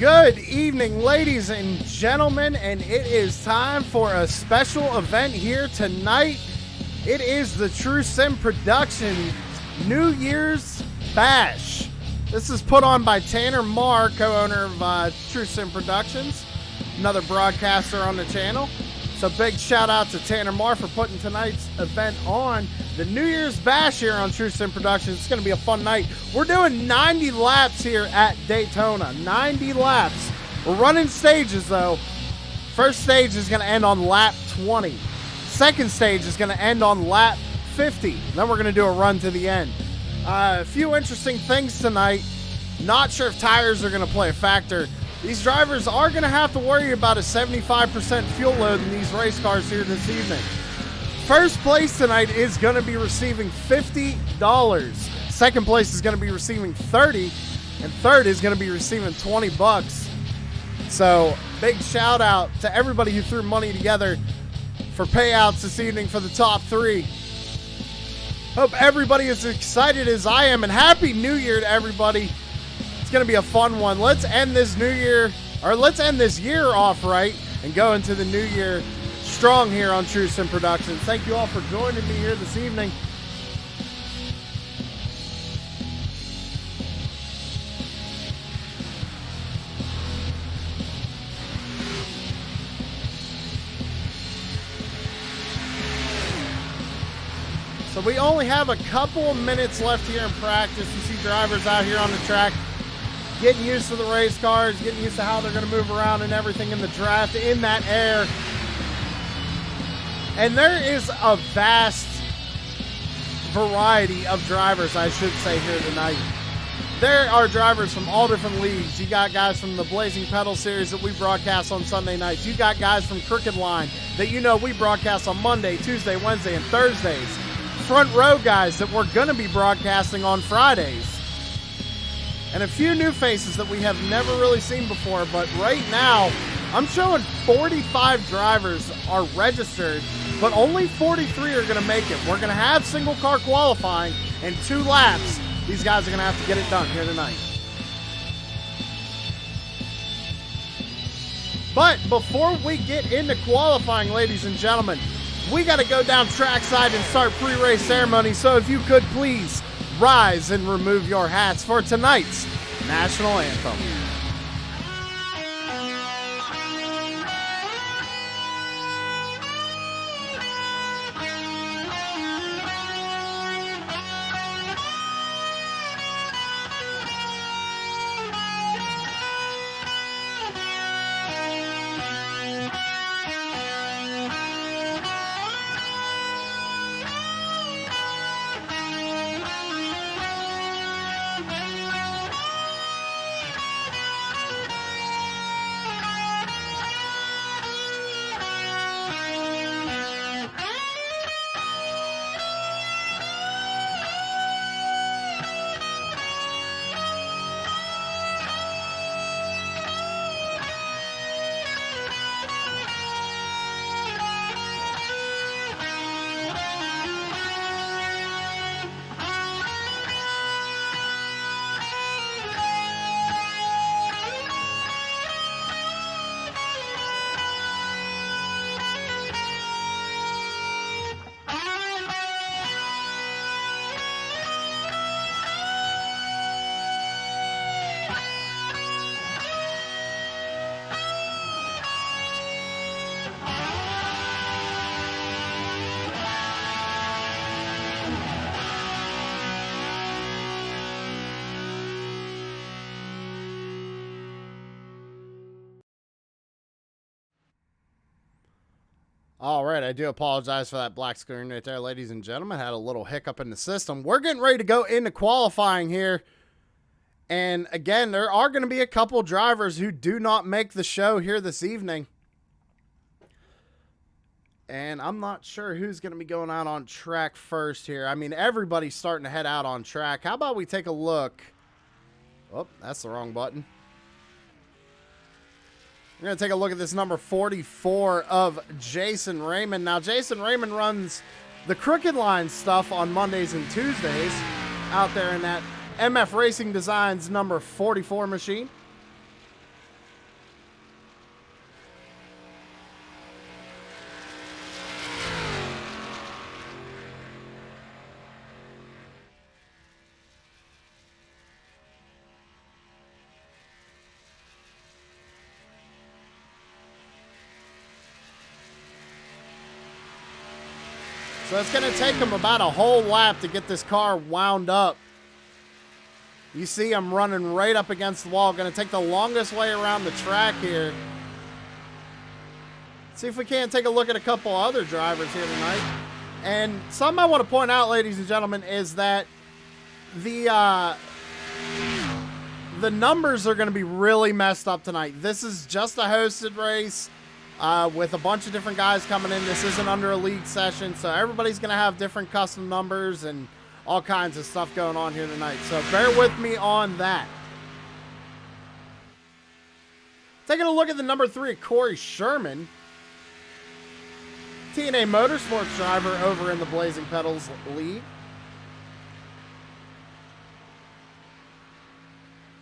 Good evening, ladies and gentlemen, and it is time for a special event here tonight. It is the True Sim Productions New Year's Bash. This is put on by Tanner Marr, co-owner of True Sim Productions, another broadcaster on the channel. So big shout out to Tanner Marr for putting tonight's event on. The New Year's Bash here on True Sim Productions. It's going to be a fun night. We're doing 90 laps here at Daytona. 90 laps. We're running stages though. First stage is going to end on lap 20. Second stage is going to end on lap 50. Then we're going to do a run to the end. A few interesting things tonight. Not sure if tires are going to play a factor. These drivers are going to have to worry about a 75% fuel load in these race cars here this evening. First place tonight is going to be receiving $50. Second place is going to be receiving $30. And third is going to be receiving $20. So big shout out to everybody who threw money together for payouts this evening for the top three. Hope everybody is excited as I am, and Happy New Year to everybody. It's going to be a fun one. Let's end this new year, or let's end this year off right and go into the new year strong here on True Sim Productions. Thank you all for joining me here this evening. So we only have a couple of minutes left here in practice. You see drivers out here on the track getting used to the race cars, getting used to how they're going to move around and everything in the draft, in that air. And there is a vast variety of drivers, I should say, here tonight. There are drivers from all different leagues. You got guys from the Blazing Pedal series that we broadcast on Sunday nights. You got guys from Crooked Line that you know we broadcast on Monday, Tuesday, Wednesday, and Thursdays. Front row guys that we're going to be broadcasting on Fridays. And a few new faces that we have never really seen before, but right now I'm showing 45 drivers are registered, but only 43 are going to make it. We're going to have single car qualifying in 2 laps. These guys are going to have to get it done here tonight. But before we get into qualifying, ladies and gentlemen, we got to go down trackside and start pre-race ceremony. So if you could please rise and remove your hats for tonight's national anthem. All right, I do apologize for that black screen right there, ladies and gentlemen. Had a little hiccup in the system. We're getting ready to go into qualifying here. And again, there are going to be a couple drivers who do not make the show here this evening. And I'm not sure who's going to be going out on track first here. I mean, everybody's starting to head out on track. How about we take a look? Oh, that's the wrong button. We're going to take a look at this number 44 of Jason Raymond. Now, Jason Raymond runs the Crooked Line stuff on Mondays and Tuesdays out there in that MF Racing Designs number 44 machine. So it's going to take him about a whole lap to get this car wound up. You see I'm running right up against the wall. Going to take the longest way around the track here. See if we can't take a look at a couple other drivers here tonight. And something I want to point out, ladies and gentlemen, is that the numbers are going to be really messed up tonight. This is just a hosted race with a bunch of different guys coming in. This isn't under a league session, so everybody's going to have different custom numbers and all kinds of stuff going on here tonight. So bear with me on that. Taking a look at the number 3, Corey Sherman. TNA Motorsports driver over in the Blazing Pedals League.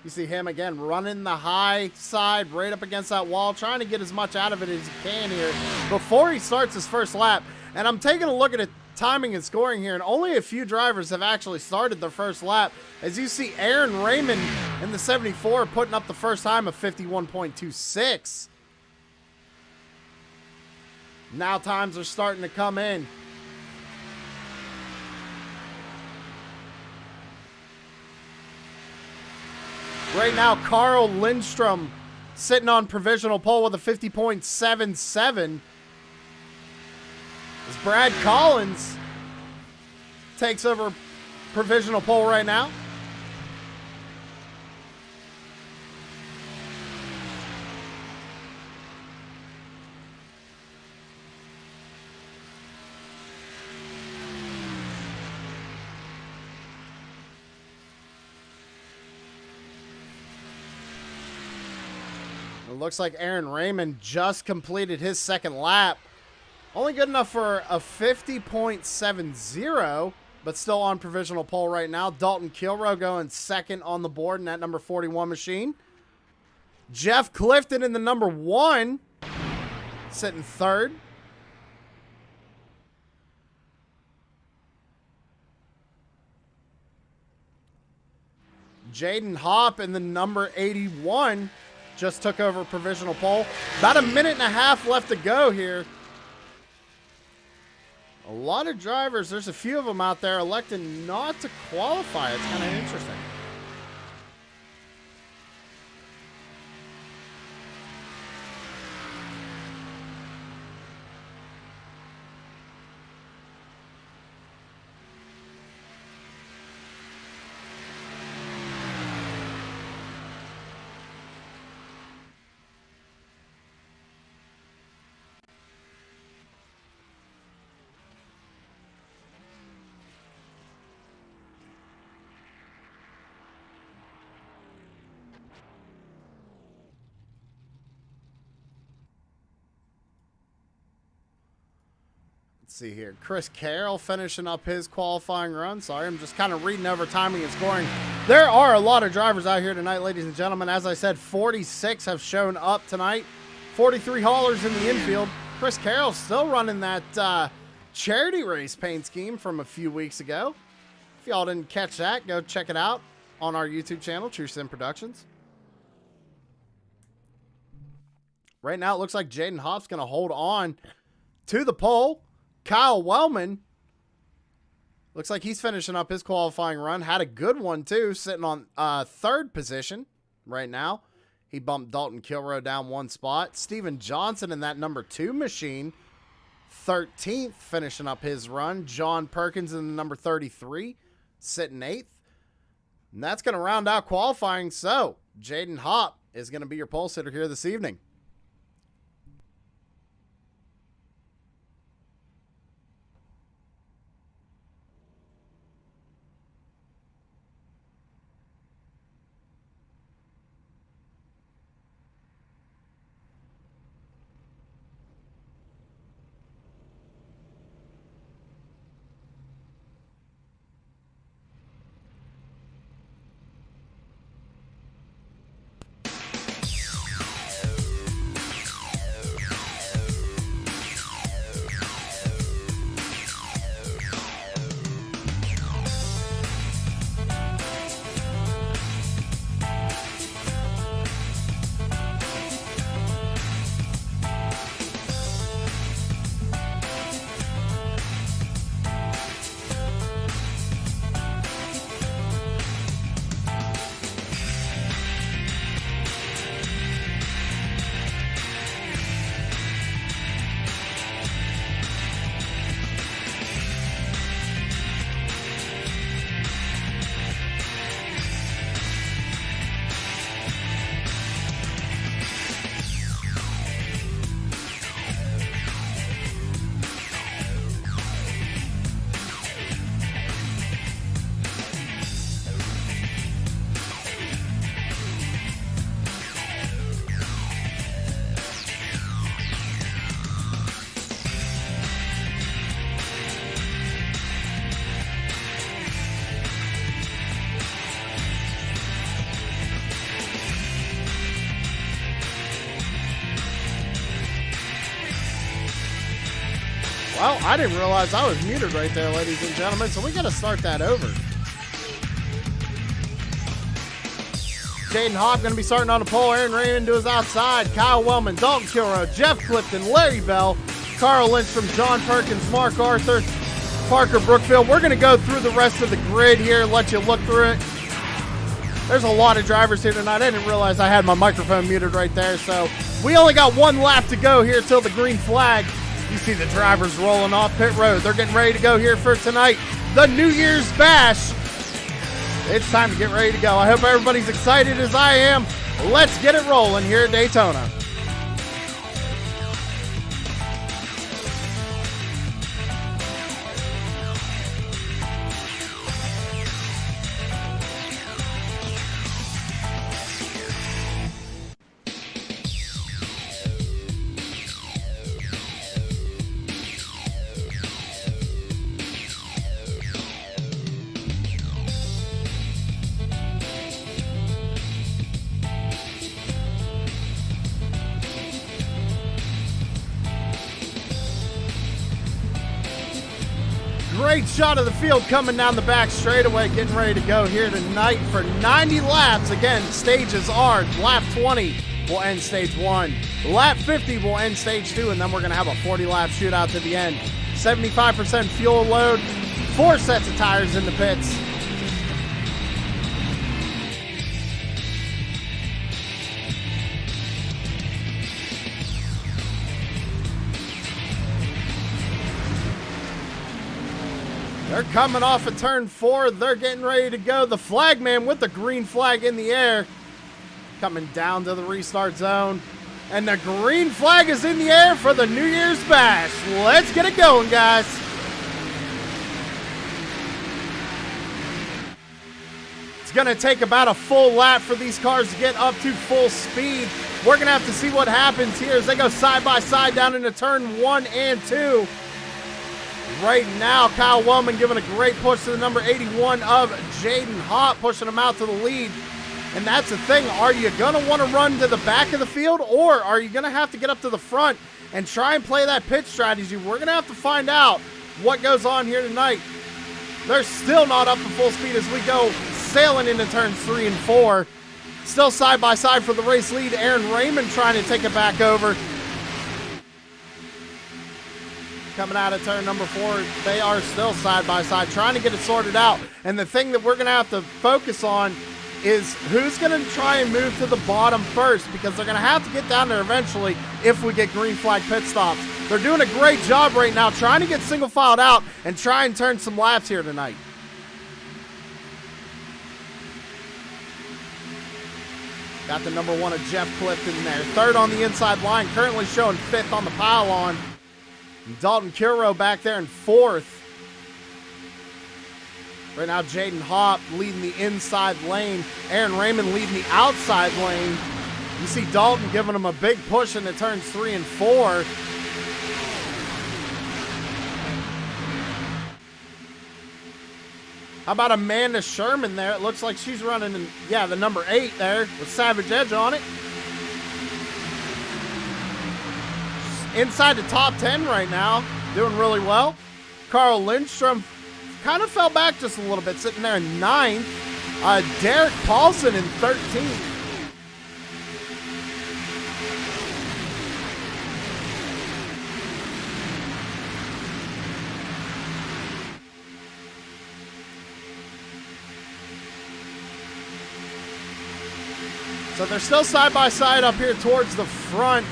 You see him again running the high side right up against that wall, trying to get as much out of it as he can here before he starts his first lap. And I'm taking a look at it, timing and scoring here, and only a few drivers have actually started their first lap. As you see Aaron Raymond in the 74 putting up the first time of 51.26. Now times are starting to come in. Right now, Carl Lindstrom sitting on provisional pole with a 50.77. As Brad Collins takes over provisional pole right now. It looks like Aaron Raymond just completed his second lap. Only good enough for a 50.70, but still on provisional pole right now. Dalton Kilrow going second on the board in that number 41 machine. Jeff Clifton in the number 1, sitting third. Jaden Hopp in the number 81 just took over provisional pole. About a minute and a half left to go here. A lot of drivers, there's a few of them out there electing not to qualify. It's kind of interesting. See here, Chris Carroll finishing up his qualifying run. Sorry, I'm just kind of reading over timing and scoring. There are a lot of drivers out here tonight, ladies and gentlemen. As I said, 46 have shown up tonight. 43 haulers in the infield. Chris Carroll still running that charity race paint scheme from a few weeks ago. If y'all didn't catch that, go check it out on our YouTube channel, True Sim Productions. Right now, it looks like Jaden Hopp's going to hold on to the pole. Kyle Wellman, looks like he's finishing up his qualifying run. Had a good one, too, sitting on third position right now. He bumped Dalton Kilrow down one spot. Steven Johnson in that number 2 machine, 13th, finishing up his run. John Perkins in the number 33, sitting 8th. And that's going to round out qualifying. So, Jaden Hopp is going to be your pole sitter here this evening. Well, I didn't realize I was muted right there, ladies and gentlemen, so we got to start that over. Jaden Hop going to be starting on the pole. Aaron Raymond to his outside. Kyle Wellman, Dalton Kilrow, Jeff Clifton, Larry Bell, Carl Lindstrom, John Perkins, Mark Arthur, Parker Brookfield. We're going to go through the rest of the grid here, let you look through it. There's a lot of drivers here tonight. I didn't realize I had my microphone muted right there, so we only got one lap to go here till the green flag. You see the drivers rolling off pit road. They're getting ready to go here for tonight, the New Year's Bash. It's time to get ready to go. I hope everybody's excited as I am. Let's get it rolling here at Daytona. Great shot of the field coming down the back straightaway, getting ready to go here tonight for 90 laps. Again, stages are lap 20 will end stage 1, lap 50 will end stage 2, and then we're going to have a 40-lap shootout to the end. 75% fuel load, 4 sets of tires in the pits. They're coming off of turn 4. They're getting ready to go. The flagman with the green flag in the air. Coming down to the restart zone. And the green flag is in the air for the New Year's Bash. Let's get it going, guys. It's going to take about a full lap for these cars to get up to full speed. We're going to have to see what happens here as they go side by side down into turn 1 and 2. Right now, Kyle Wellman giving a great push to the number 81 of Jaden Hop, pushing him out to the lead. And that's the thing. Are you going to want to run to the back of the field, or are you going to have to get up to the front and try and play that pit strategy? We're going to have to find out what goes on here tonight. They're still not up to full speed as we go sailing into turns 3 and 4. Still side by side for the race lead. Aaron Raymond trying to take it back over. Coming out of turn number 4, they are still side by side, trying to get it sorted out. And the thing that we're going to have to focus on is who's going to try and move to the bottom first, because they're going to have to get down there eventually if we get green flag pit stops. They're doing a great job right now trying to get single filed out and try and turn some laps here tonight. Got the number 1 of Jeff Clifton there. 3rd on the inside line, currently showing 5th on the pylon. Dalton Kilrow back there in 4th. Right now, Jaden Hop leading the inside lane. Aaron Raymond leading the outside lane. You see Dalton giving him a big push into turns 3 and 4. How about Amanda Sherman there? It looks like she's running in, the number 8 there with Savage Edge on it. Inside the top 10 right now, doing really well. Carl Lindstrom kind of fell back just a little bit, sitting there in 9th. Derek Paulson in 13th. So they're still side by side up here towards the front.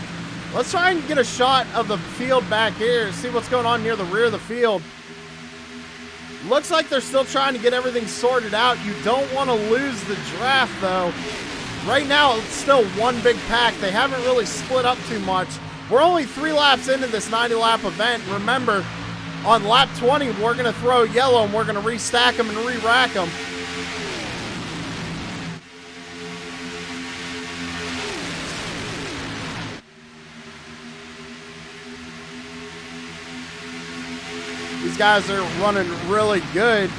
Let's try and get a shot of the field back here, see what's going on near the rear of the field. Looks like they're still trying to get everything sorted out. You don't want to lose the draft, though. Right now, it's still one big pack. They haven't really split up too much. We're only 3 laps into this 90-lap event. Remember, on lap 20, we're going to throw yellow, and we're going to restack them and re-rack them. These guys are running really good.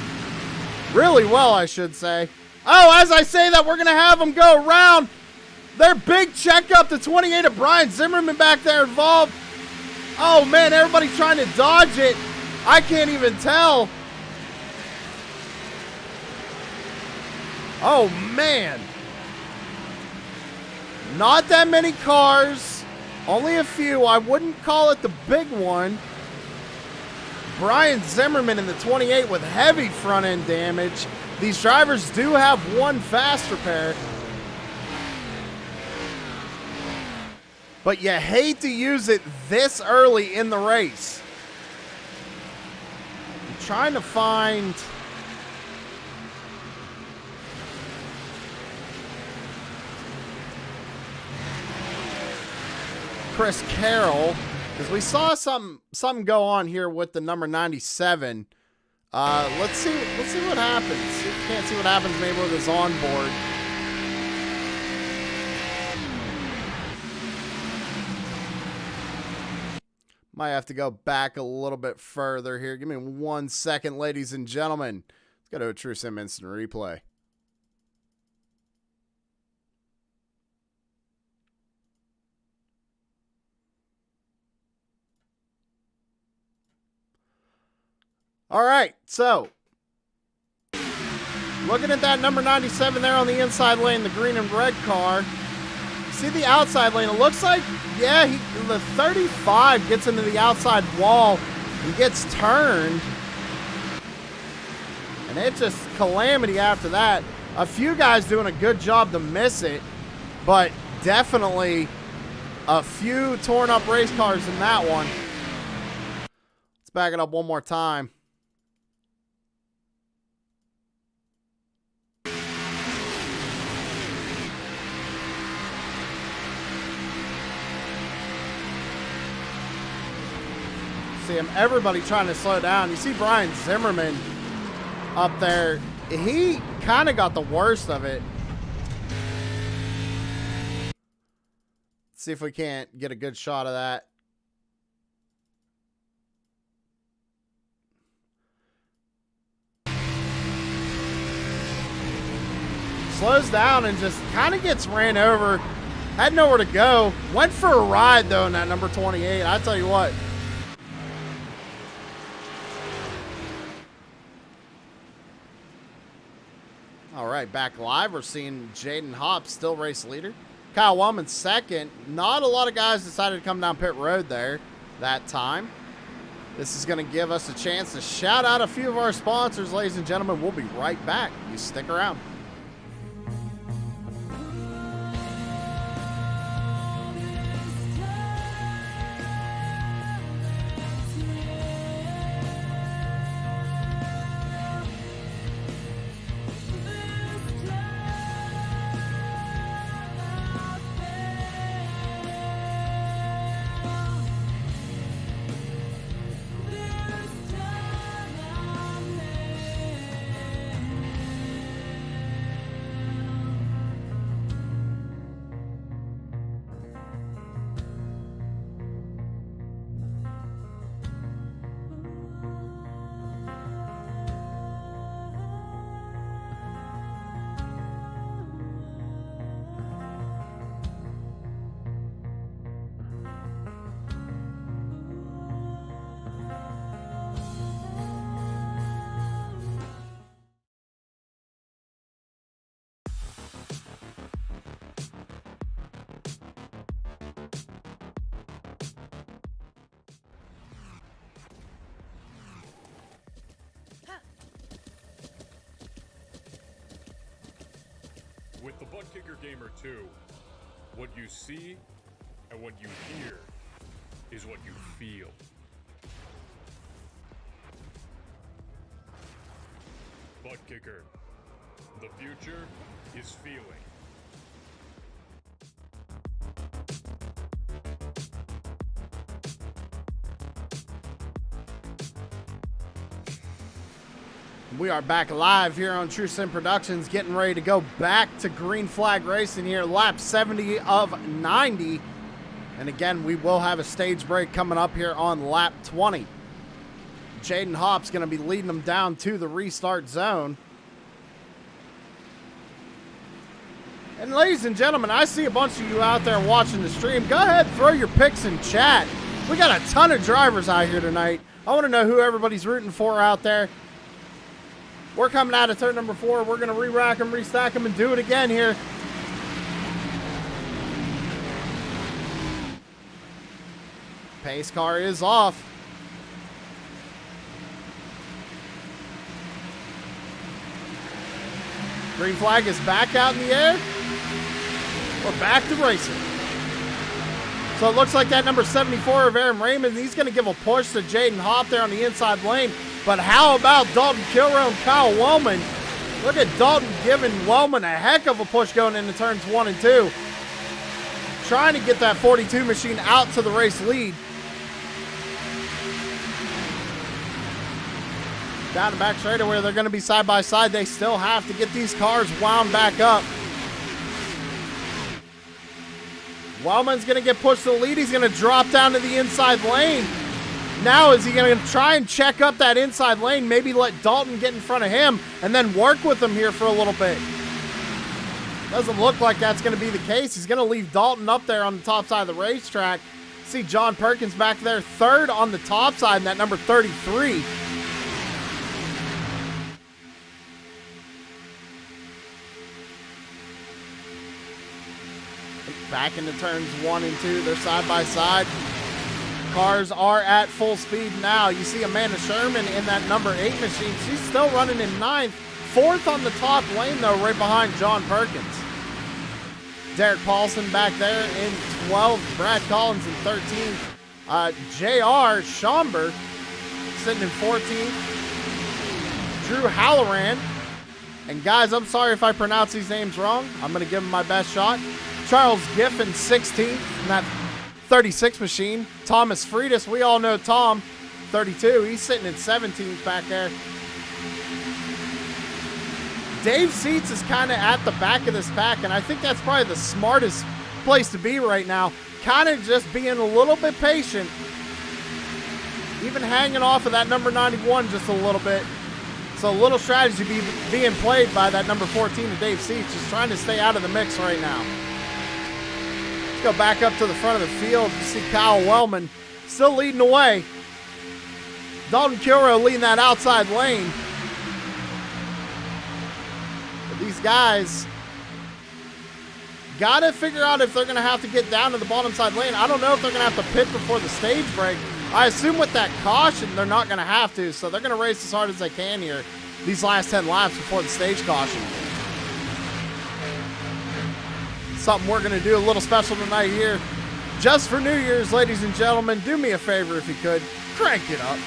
Really well, I should say. Oh, as I say that, we're going to have them go around. Their big checkup, the 28 of Brian Zimmerman back there involved. Oh, man, everybody trying to dodge it. I can't even tell. Oh, man. Not that many cars. Only a few. I wouldn't call it the big one. Brian Zimmerman in the 28 with heavy front end damage. These drivers do have one fast repair. But you hate to use it this early in the race. I'm trying to find... Chris Carroll, because we saw something go on here with the number 97. Let's see what happens. See if we can't see what happens maybe with his onboard. Might have to go back a little bit further here. Give me 1 second, ladies and gentlemen. Let's go to a True Sim instant replay. All right, so looking at that number 97 there on the inside lane, the green and red car. See the outside lane? It looks like, yeah, the 35 gets into the outside wall and gets turned. And it's just calamity after that. A few guys doing a good job to miss it, but definitely a few torn up race cars in that one. Let's back it up one more time. See him, everybody trying to slow down. You see Brian Zimmerman up there. He kind of got the worst of it. Let's see if we can't get a good shot of that. Slows down and just kind of gets ran over. Had nowhere to go. Went for a ride, though, in that number 28. I tell you what. All right, back live. We're seeing Jaden Hops still race leader. Kyle Wellman second. Not a lot of guys decided to come down pit road there that time. This is going to give us a chance to shout out a few of our sponsors, ladies and gentlemen. We'll be right back. You stick around. With the Butt Kicker Gamer 2, what you see and what you hear is what you feel. Butt Kicker. The future is feeling. We are back live here on True Sim Productions, getting ready to go back to green flag racing here, lap 70 of 90. And again, we will have a stage break coming up here on lap 20. Jaden Hops going to be leading them down to the restart zone. And ladies and gentlemen, I see a bunch of you out there watching the stream. Go ahead, throw your picks in chat. We got a ton of drivers out here tonight. I want to know who everybody's rooting for out there. We're coming out of turn number 4. We're going to re-rack them, restack them, and do it again here. Pace car is off. Green flag is back out in the air. We're back to racing. So it looks like that number 74 of Aaron Raymond, he's going to give a push to Jaden Hopp there on the inside lane. But how about Dalton Kilrow and Kyle Wellman? Look at Dalton giving Wellman a heck of a push going into turns 1 and 2. Trying to get that 42 machine out to the race lead. Down the back straightaway, they're going to be side by side. They still have to get these cars wound back up. Wellman's going to get pushed to the lead. He's going to drop down to the inside lane. Now is he going to try and check up that inside lane, maybe let Dalton get in front of him and then work with him here for a little bit? Doesn't look like that's going to be the case. He's going to leave Dalton up there on the top side of the racetrack. See John Perkins back there, third on the top side in that number 33. Back into turns 1 and 2. They're side by side. Cars are at full speed now. You see Amanda Sherman in that number 8 machine. She's still running in 9th. 4th on the top lane, though, right behind John Perkins. Derek Paulson back there in 12th. Brad Collins in 13th. J.R. Schomburg sitting in 14th. Drew Halloran. And guys, I'm sorry if I pronounce these names wrong. I'm going to give them my best shot. Charles Giffen 16th in that 36 machine. Thomas Freitas, we all know Tom, 32. He's sitting in 17th back there. Dave Seats is kind of at the back of this pack, and I think that's probably the smartest place to be right now. Kind of just being a little bit patient. Even hanging off of that number 91 just a little bit. So a little strategy being played by that number 14 of Dave Seats, just trying to stay out of the mix right now. Go back up to the front of the field. You see Kyle Wellman still leading the way. Dalton Kilrow leading that outside lane. But these guys got to figure out if they're going to have to get down to the bottom side lane. I don't know if they're going to have to pit before the stage break. I assume with that caution, they're not going to have to. So they're going to race as hard as they can here these last 10 laps before the stage caution. Something we're going to do a little special tonight here. Just for New Year's, ladies and gentlemen, do me a favor if you could. Crank it up.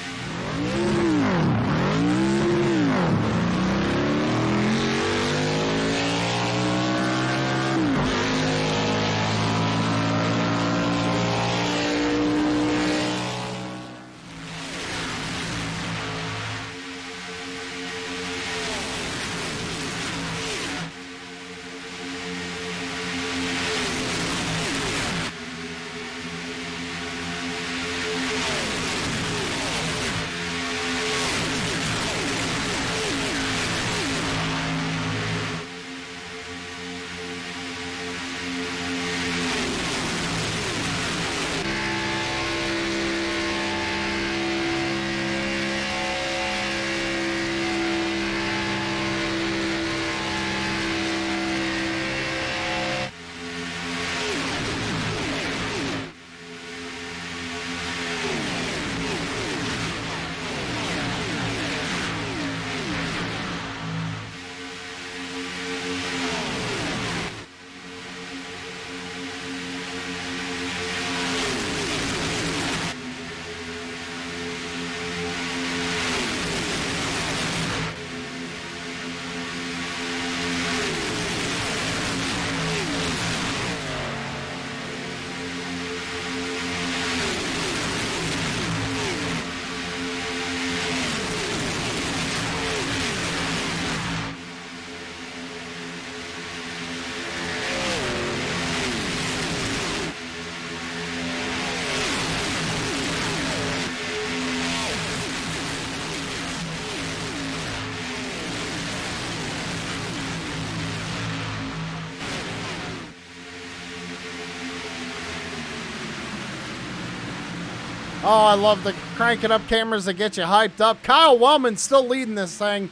Oh, I love the cranking up cameras that get you hyped up. Kyle Wellman's still leading this thing.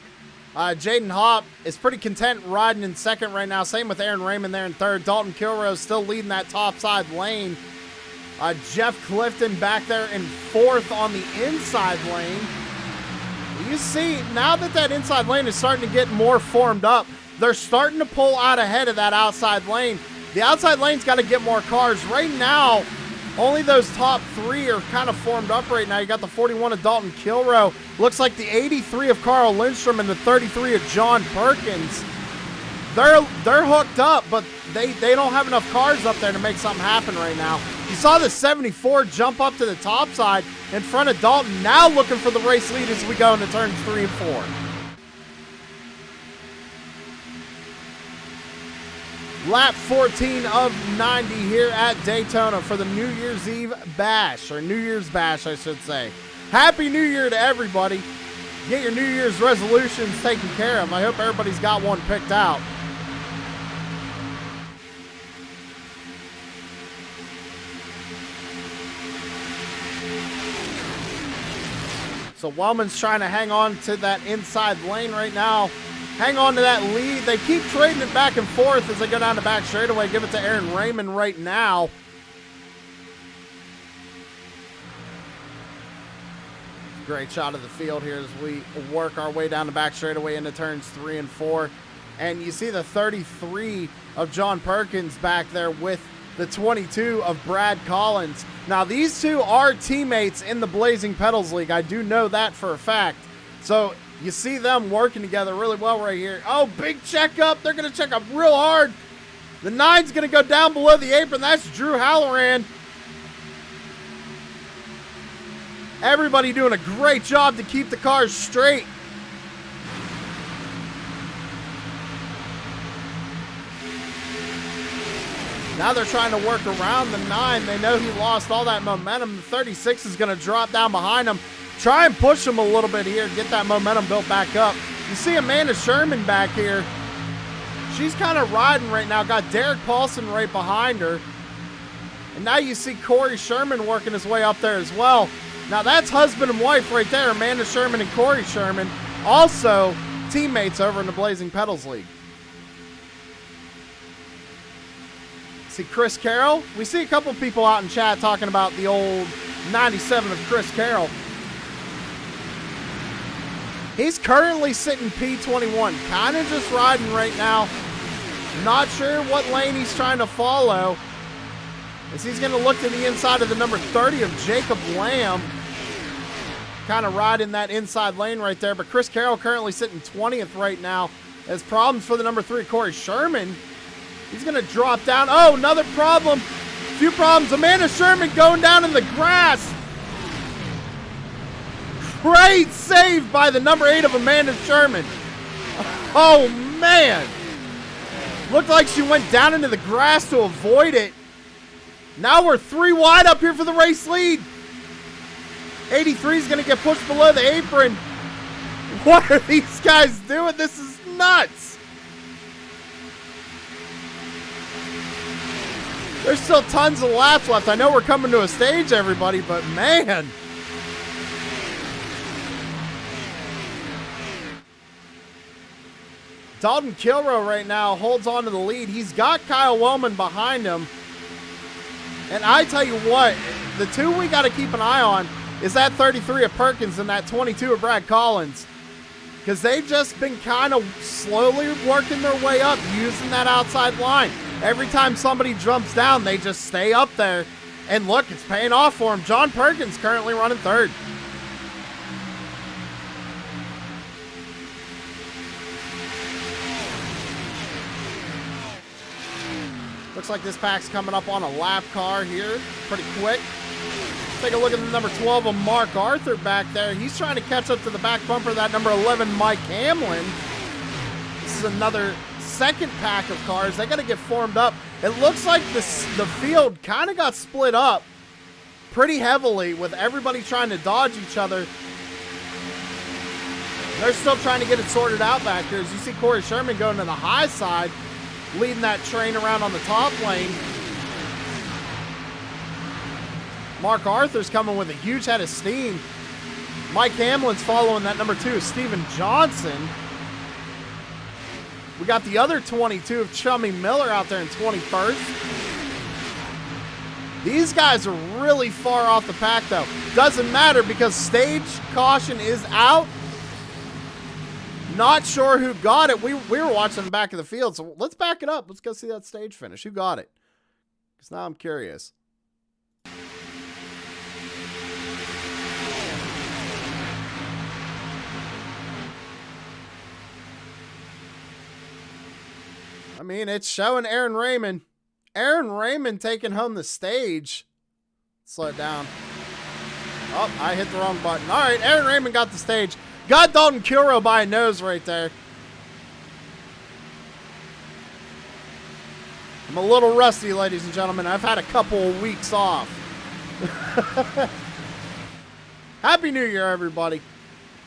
Jaden Hopp is pretty content riding in second right now. Same with Aaron Raymond there in third. Dalton Kilroe still leading that top side lane. Jeff Clifton back there in fourth on the inside lane. You see, now that inside lane is starting to get more formed up, they're starting to pull out ahead of that outside lane. The outside lane's got to get more cars. Right now, only those top three are kind of formed up right now. You got the 41 of Dalton Kilroe. Looks like the 83 of Carl Lindstrom and the 33 of John Perkins. They're hooked up, but they don't have enough cars up there to make something happen right now. You saw the 74 jump up to the top side in front of Dalton, now looking for the race lead as we go into turns 3 and 4. Lap 14 of 90 here at Daytona for the New Year's Eve Bash, or New Year's Bash, I should say. Happy New Year to everybody. Get your New Year's resolutions taken care of. I hope everybody's got one picked out. So Wellman's trying to hang on to that inside lane right now. Hang on to that lead. They keep trading it back and forth as they go down the back straightaway. Give it to Aaron Raymond right now. Great shot of the field here as we work our way down the back straightaway into turns 3 and 4. And you see the 33 of John Perkins back there with the 22 of Brad Collins. Now, these two are teammates in the Blazing Pedals League. I do know that for a fact. So you see them working together really well right here. Oh, big checkup. They're going to check up real hard. The 9's going to go down below the apron. That's Drew Halloran. Everybody doing a great job to keep the cars straight. Now they're trying to work around the 9. They know he lost all that momentum. The 36 is going to drop down behind him. Try and push him a little bit here, get that momentum built back up. You see Amanda Sherman back here. She's kind of riding right now. Got Derek Paulson right behind her. And now you see Corey Sherman working his way up there as well. Now that's husband and wife right there, Amanda Sherman and Corey Sherman. Also teammates over in the Blazing Pedals League. See Chris Carroll. We see a couple people out in chat talking about the old 97 of Chris Carroll. He's currently sitting P21, kind of just riding right now. Not sure what lane he's trying to follow, as he's going to look to the inside of the number 30 of Jacob Lamb. Kind of riding that inside lane right there, but Chris Carroll currently sitting 20th right now. As problems for the number 3, Corey Sherman. He's going to drop down. Oh, another problem. Few problems. Amanda Sherman going down in the grass. Great save by the number 8 of Amanda Sherman. Oh, man. Looked like she went down into the grass to avoid it. Now we're 3 wide up here for the race lead. 83 is going to get pushed below the apron. What are these guys doing? This is nuts. There's still tons of laps left. I know we're coming to a stage, everybody, but man. Dalton Kilroe right now holds on to the lead. He's got Kyle Wellman behind him. And I tell you what, the two we got to keep an eye on is that 33 of Perkins and that 22 of Brad Collins. Because they've just been kind of slowly working their way up using that outside line. Every time somebody jumps down, they just stay up there. And look, it's paying off for him. John Perkins currently running third. Looks like this pack's coming up on a lap car here pretty quick. Take a look at the number 12 of Mark Arthur back there. He's trying to catch up to the back bumper of that number 11 Mike Hamlin. This is another second pack of cars. They got to get formed up. It looks like the field kind of got split up pretty heavily with everybody trying to dodge each other. They're still trying to get it sorted out back here. As you see Corey Sherman going to the high side, leading that train around on the top lane. Mark Arthur's coming with a huge head of steam. Mike Hamlin's following that number 2 is Steven Johnson. We got the other 22 of Chummy Miller out there in 21st. These guys are really far off the pack, though. Doesn't matter because stage caution is out. Not sure who got it. We were watching the back of the field, so let's back it up. Let's go see that stage finish. Who got it? Because now I'm curious. I mean, it's showing Aaron Raymond. Aaron Raymond taking home the stage. Slow it down. Oh, I hit the wrong button. All right, Aaron Raymond got the stage. Got Dalton Kilrow by a nose right there. I'm a little rusty, ladies and gentlemen. I've had a couple of weeks off. Happy New Year, everybody.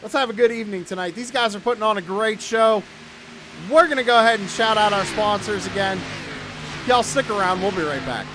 Let's have a good evening tonight. These guys are putting on a great show. We're going to go ahead and shout out our sponsors again. Y'all stick around. We'll be right back.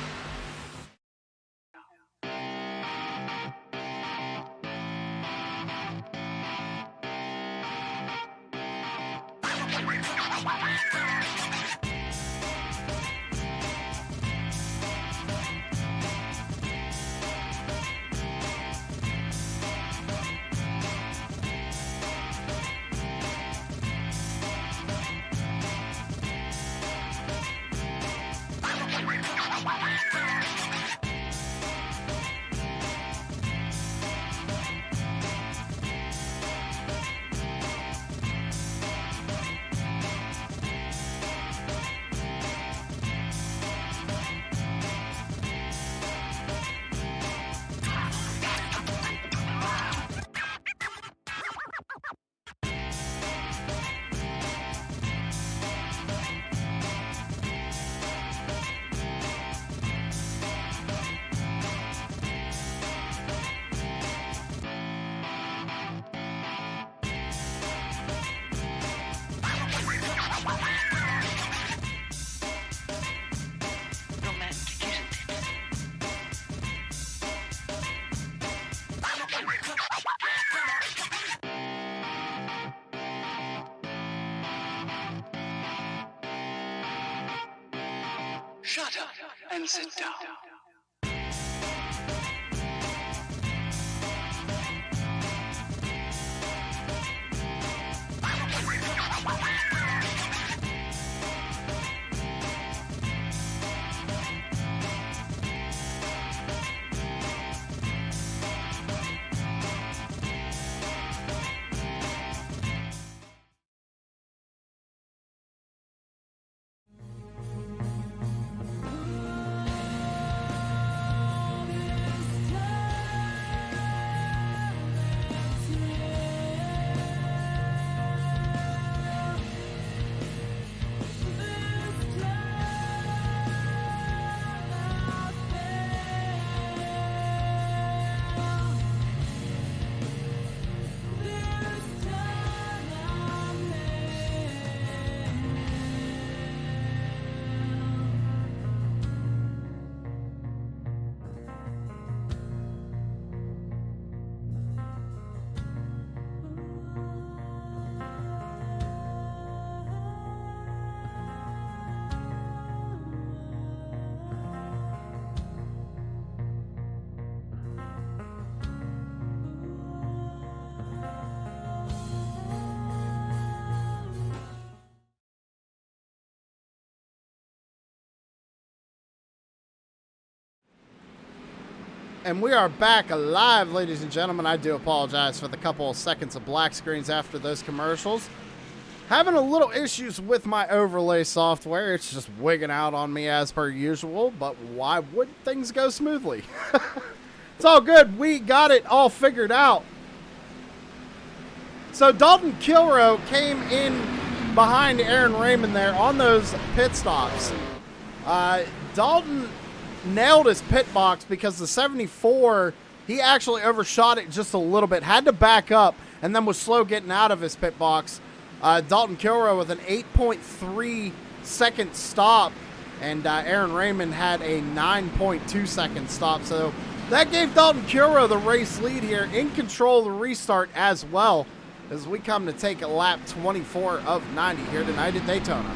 Shut up and sit down. And we are back alive, ladies and gentlemen. I do apologize for the couple of seconds of black screens after those commercials. Having a little issues with my overlay software. It's just wigging out on me as per usual, but why wouldn't things go smoothly? It's all good. We got it all figured out. So Dalton Kilrow came in behind Aaron Raymond there on those pit stops. Dalton nailed his pit box because the 74, he actually overshot it just a little bit, had to back up, and then was slow getting out of his pit box. Dalton Kilrow with an 8.3 second stop, and Aaron Raymond had a 9.2 second stop. So That gave Dalton Curo the race lead here, in control of the restart as well, as we come to take a lap 24 of 90 here tonight at Daytona.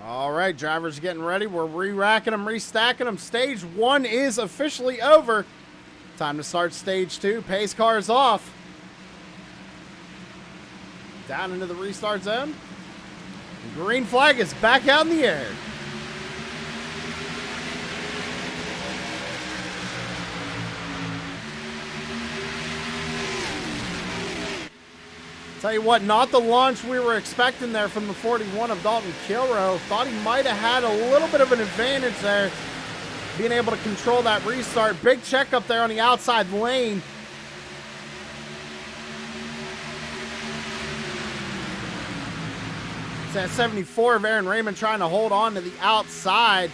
All right, drivers getting ready. We're re-racking them, restacking them. Stage 1 is officially over. Time to start stage 2. Pace cars off. Down into the restart zone. The green flag is back out in the air. Tell you what, not the launch we were expecting there from the 41 of Dalton Curo. Thought he might have had a little bit of an advantage there, being able to control that restart. Big check up there on the outside lane. It's that 74 of Aaron Raymond trying to hold on to the outside.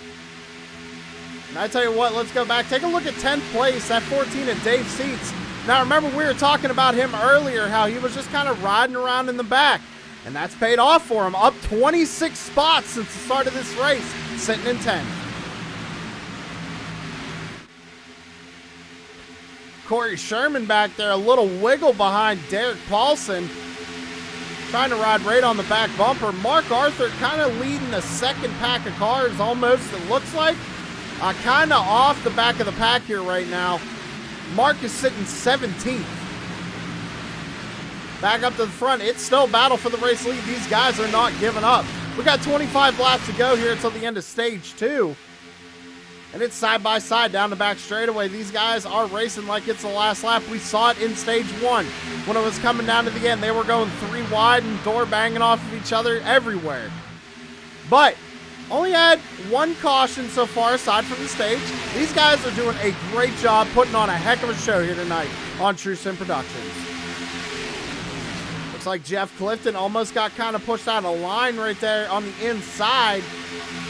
And I tell you what, let's go back. Take a look at 10th place, that 14 of Dave Seats. Now, remember, we were talking about him earlier, how he was just kind of riding around in the back. And that's paid off for him. Up 26 spots since the start of this race, sitting in 10th. Corey Sherman back there, a little wiggle behind Derek Paulson. Trying to ride right on the back bumper. Mark Arthur kind of leading the second pack of cars almost, it looks like. Kind of off the back of the pack here right now. Mark is sitting 17th. Back up to the front. It's still a battle for the race lead. These guys are not giving up. We got 25 laps to go here until the end of stage 2. And it's side by side down the back straightaway. These guys are racing like it's the last lap. We saw it in stage 1 when it was coming down to the end. They were going 3 wide and door banging off of each other everywhere. But only had 1 caution so far aside from the stage. These guys are doing a great job putting on a heck of a show here tonight on True Sim Productions. Looks like Jeff Clifton almost got kind of pushed out of line right there on the inside.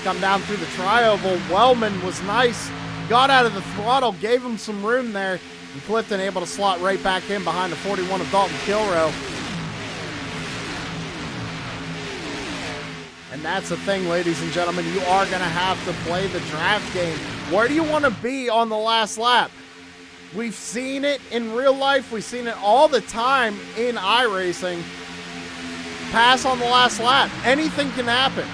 Come down through the tri-oval. Wellman was nice. Got out of the throttle, gave him some room there. And Clifton able to slot right back in behind the 41 of Dalton Curo. And that's the thing, ladies and gentlemen. You are going to have to play the draft game. Where do you want to be on the last lap? We've seen it in real life. We've seen it all the time in iRacing. Pass on the last lap. Anything can happen.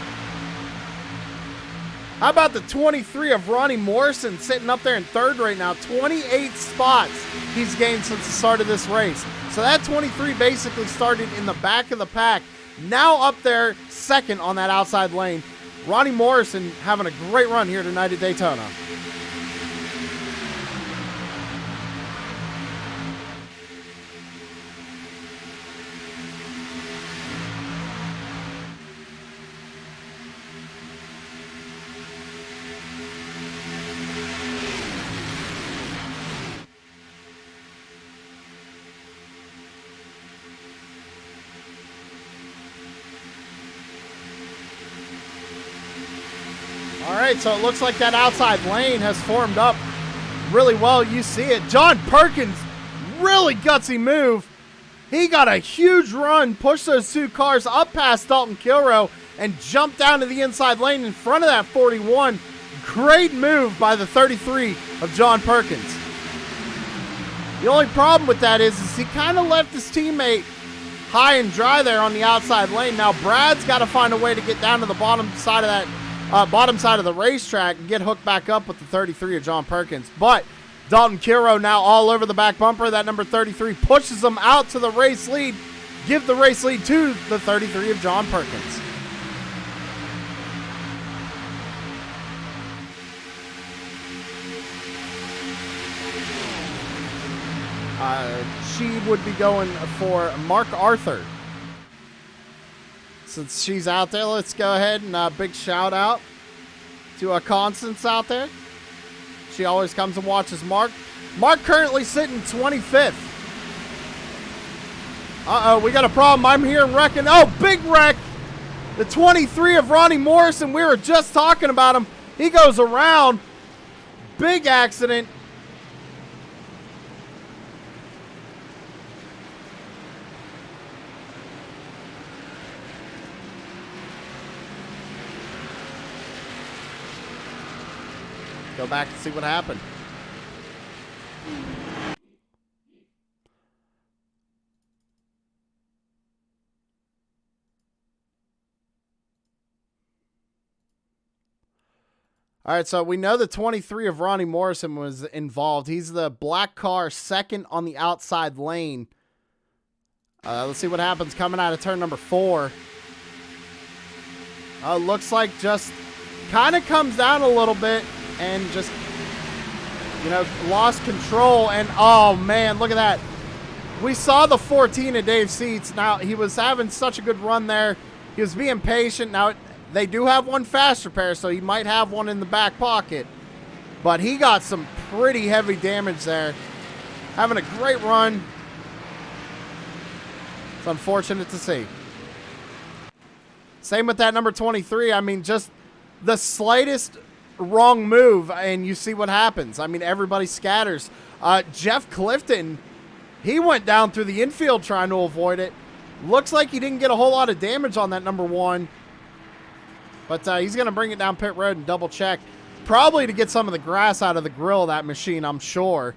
How about the 23 of Ronnie Morrison sitting up there in 3rd right now? 28 spots he's gained since the start of this race. So that 23 basically started in the back of the pack. Now up there 2nd on that outside lane. Ronnie Morrison having a great run here tonight at Daytona. All right, so it looks like that outside lane has formed up really well. You see it. John Perkins, really gutsy move. He got a huge run, pushed those 2 cars up past Dalton Curo, and jumped down to the inside lane in front of that 41. Great move by the 33 of John Perkins. The only problem with that is he kind of left his teammate high and dry there on the outside lane. Now Brad's got to find a way to get down to the bottom side of that bottom side of the racetrack and get hooked back up with the 33 of John Perkins. But Dalton Curo now all over the back bumper. That number 33 pushes them out to the race lead. Give the race lead to the 33 of John Perkins. She would be going for Mark Arthur. Since she's out there, let's go ahead and big shout out to Constance out there. She always comes and watches Mark. Mark currently sitting 25th. Uh-oh, we got a problem. I'm hearing wrecking. Oh, big wreck. The 23 of Ronnie Morrison. We were just talking about him. He goes around. Big accident. Go back and see what happened. All right, so we know the 23 of Ronnie Morrison was involved. He's the black car, second on the outside lane. Let's see what happens coming out of turn number 4. Looks like just kind of comes down a little bit and just, you know, lost control. And, oh, man, look at that. We saw the 14 of Dave Seats. Now, he was having such a good run there. He was being patient. Now, they do have one fast repair, so he might have one in the back pocket. But he got some pretty heavy damage there. Having a great run. It's unfortunate to see. Same with that number 23. I mean, just the slightest wrong move, and you see what happens. I mean, everybody scatters. Jeff Clifton, he went down through the infield trying to avoid it. Looks like he didn't get a whole lot of damage on that number 1. But he's going to bring it down pit road and double check. Probably to get some of the grass out of the grill of that machine, I'm sure.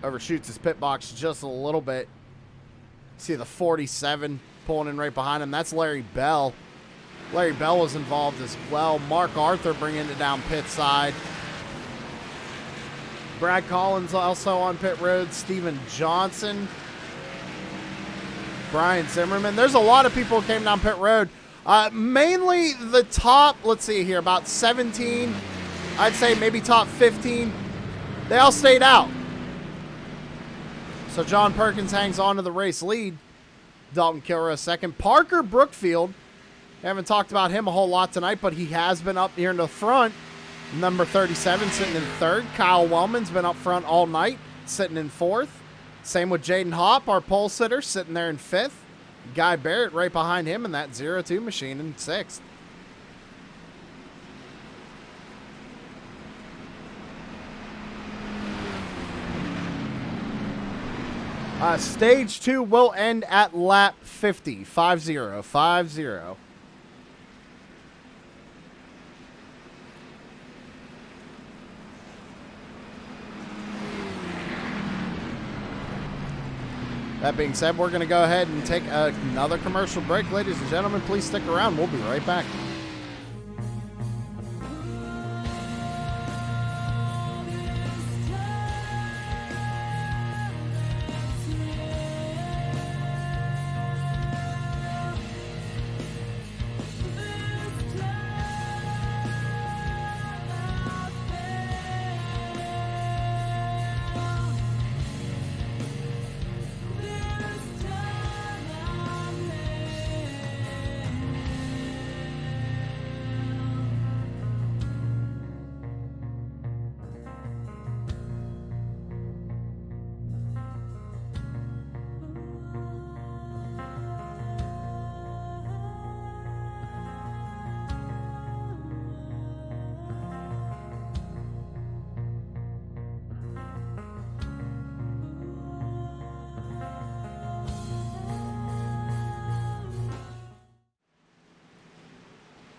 Overshoots his pit box just a little bit. See the 47 pulling in right behind him. That's Larry Bell. Larry Bell was involved as well. Mark Arthur bringing it down pit side. Brad Collins also on pit road. Steven Johnson. Brian Zimmerman. There's a lot of people who came down pit road. Mainly the top, let's see here, about 17. I'd say maybe top 15. They all stayed out. So John Perkins hangs on to the race lead. Dalton Kilroy second. Parker Brookfield. Haven't talked about him a whole lot tonight, but he has been up here in the front. Number 37 sitting in third. Kyle Wellman's been up front all night, sitting in fourth. Same with Jaden Hopp, our pole sitter, sitting there in fifth. Guy Barrett right behind him in that 0-2 machine in sixth. Stage 2 will end at lap 50. 5-0. 5-0. That being said, we're going to go ahead and take another commercial break. Ladies and gentlemen, please stick around. We'll be right back.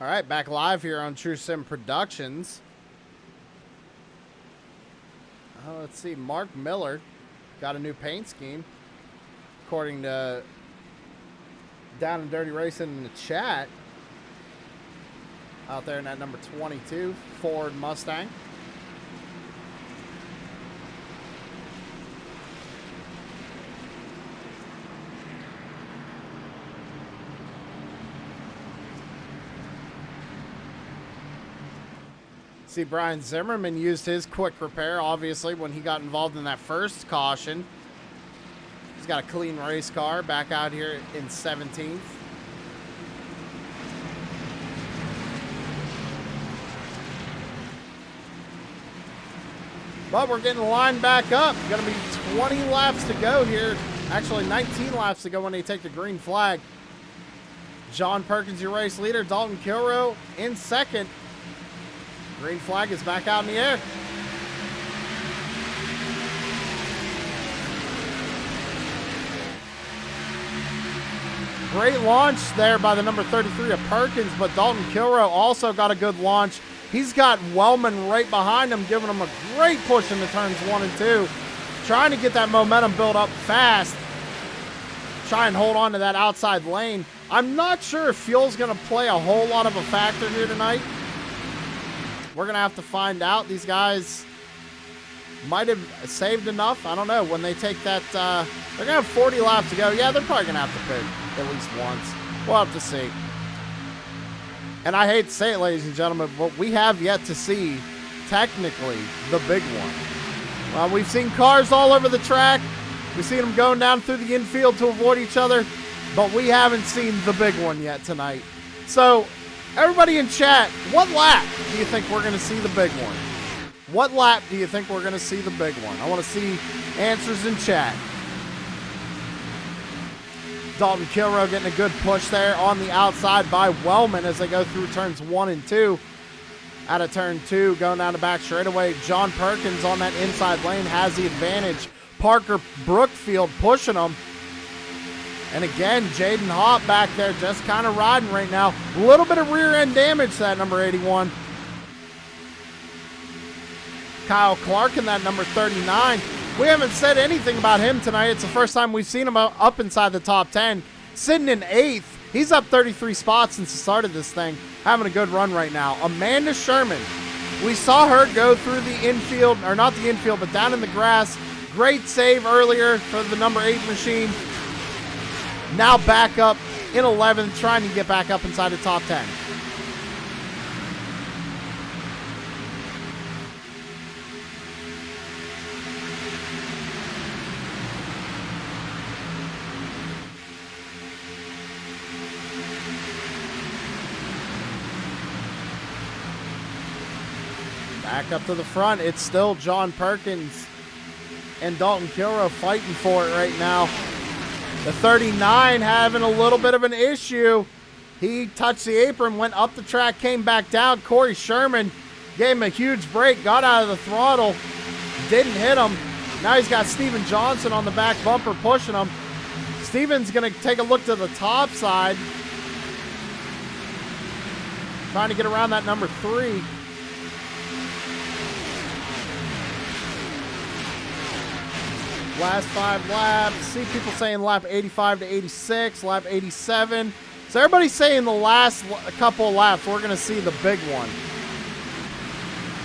All right, back live here on True Sim Productions. Let's see, Mark Miller got a new paint scheme, according to Down and Dirty Racing in the chat. Out there in that number 22 Ford Mustang. See, Brian Zimmerman used his quick repair, obviously, when he got involved in that first caution. He's got a clean race car back out here in 17th. But we're getting lined back up. Going to be 20 laps to go here. Actually, 19 laps to go when they take the green flag. John Perkins, your race leader. Dalton Kilrow in second. Green flag is back out in the air. Great launch there by the number 33 of Perkins, but Dalton Kilrow also got a good launch. He's got Wellman right behind him, giving him a great push in the turns 1 and 2. Trying to get that momentum built up fast. Try and hold on to that outside lane. I'm not sure if fuel's going to play a whole lot of a factor here tonight. We're going to have to find out. These guys might have saved enough. I don't know. When they take that, they're going to have 40 laps to go. Yeah, they're probably going to have to pit at least once. We'll have to see. And I hate to say it, ladies and gentlemen, but we have yet to see, technically, the big one. Well, we've seen cars all over the track. We've seen them going down through the infield to avoid each other, but we haven't seen the big one yet tonight. So, everybody in chat, what lap do you think we're going to see the big one? What lap do you think we're going to see the big one? I want to see answers in chat. Dalton Kilrow getting a good push there on the outside by Wellman as they go through turns 1 and 2. Out of turn 2, going down the back straightaway. John Perkins on that inside lane has the advantage. Parker Brookfield pushing him. And again, Jaden Hopp back there just kind of riding right now. A little bit of rear end damage to that number 81. Kyle Clark in that number 39. We haven't said anything about him tonight. It's the first time we've seen him up inside the top 10. Sitting in 8th. He's up 33 spots since the start of this thing. Having a good run right now. Amanda Sherman. We saw her go through the infield, or not the infield, but down in the grass. Great save earlier for the number 8 machine. Now back up in 11th, trying to get back up inside the top 10. Back up to the front, it's still John Perkins and Dalton Kilrow fighting for it right now. The 39 having a little bit of an issue. He touched the apron, went up the track, came back down. Corey Sherman gave him a huge break, got out of the throttle, didn't hit him. Now he's got Steven Johnson on the back bumper pushing him. Steven's going to take a look to the top side. Trying to get around that number 3. Last 5 laps. See people saying lap 85 to 86, lap 87. So everybody's saying the last couple of laps, we're going to see the big one.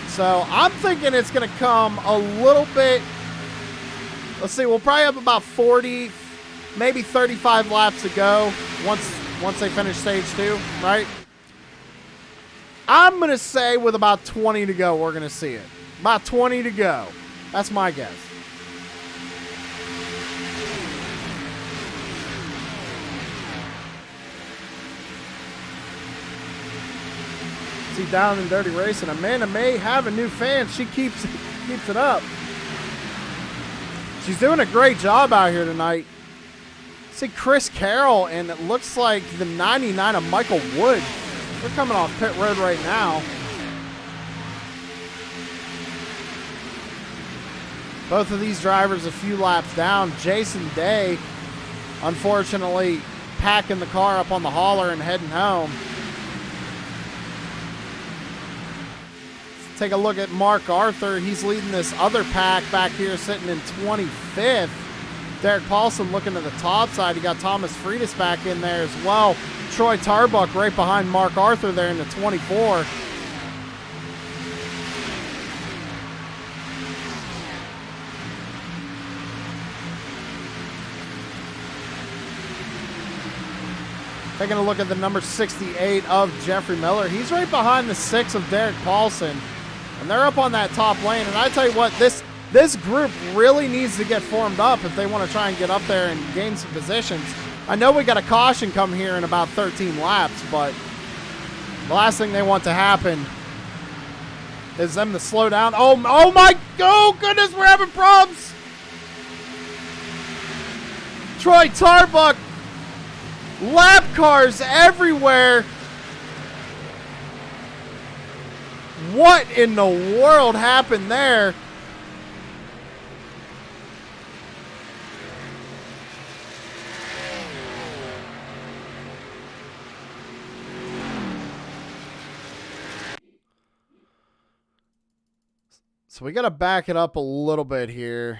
So I'm thinking it's going to come a little bit. Let's see, we'll probably have about 40, maybe 35 laps to go once they finish stage 2, right? I'm going to say with about 20 to go, we're going to see it. About 20 to go. That's my guess. See Down and Dirty Racing. Amanda may have a new fan. She keeps it up. She's doing a great job out here tonight. See Chris Carroll, and it looks like the 99 of Michael Wood. They're coming off pit road right now. Both of these drivers a few laps down. Jason Day, unfortunately, packing the car up on the hauler and heading home. Take a look at Mark Arthur. He's leading this other pack back here, sitting in 25th. Derek Paulson looking to the top side. You got Thomas Freitas back in there as well. Troy Tarbuck right behind Mark Arthur there in the 24. Taking a look at the number 68 of Jeffrey Miller. He's right behind the 6 of Derek Paulson. And they're up on that top lane. And I tell you what, this This group really needs to get formed up if they want to try and get up there and gain some positions. I know we got a caution come here in about 13 laps, but the last thing they want to happen is them to slow down. Oh my, oh goodness, we're having problems. Troy Tarbuck, lap cars everywhere. What in the world happened there? So we got to back it up a little bit here.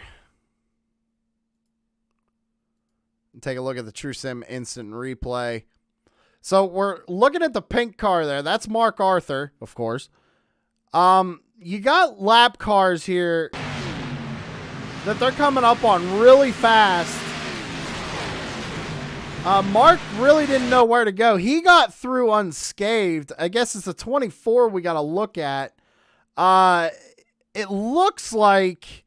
And take a look at the True Sim instant replay. So we're looking at the pink car there. That's Mark Arthur, of course. You got lap cars here that they're coming up on really fast. Mark really didn't know where to go. He got through unscathed. I guess it's a 24 we got to look at. It looks like,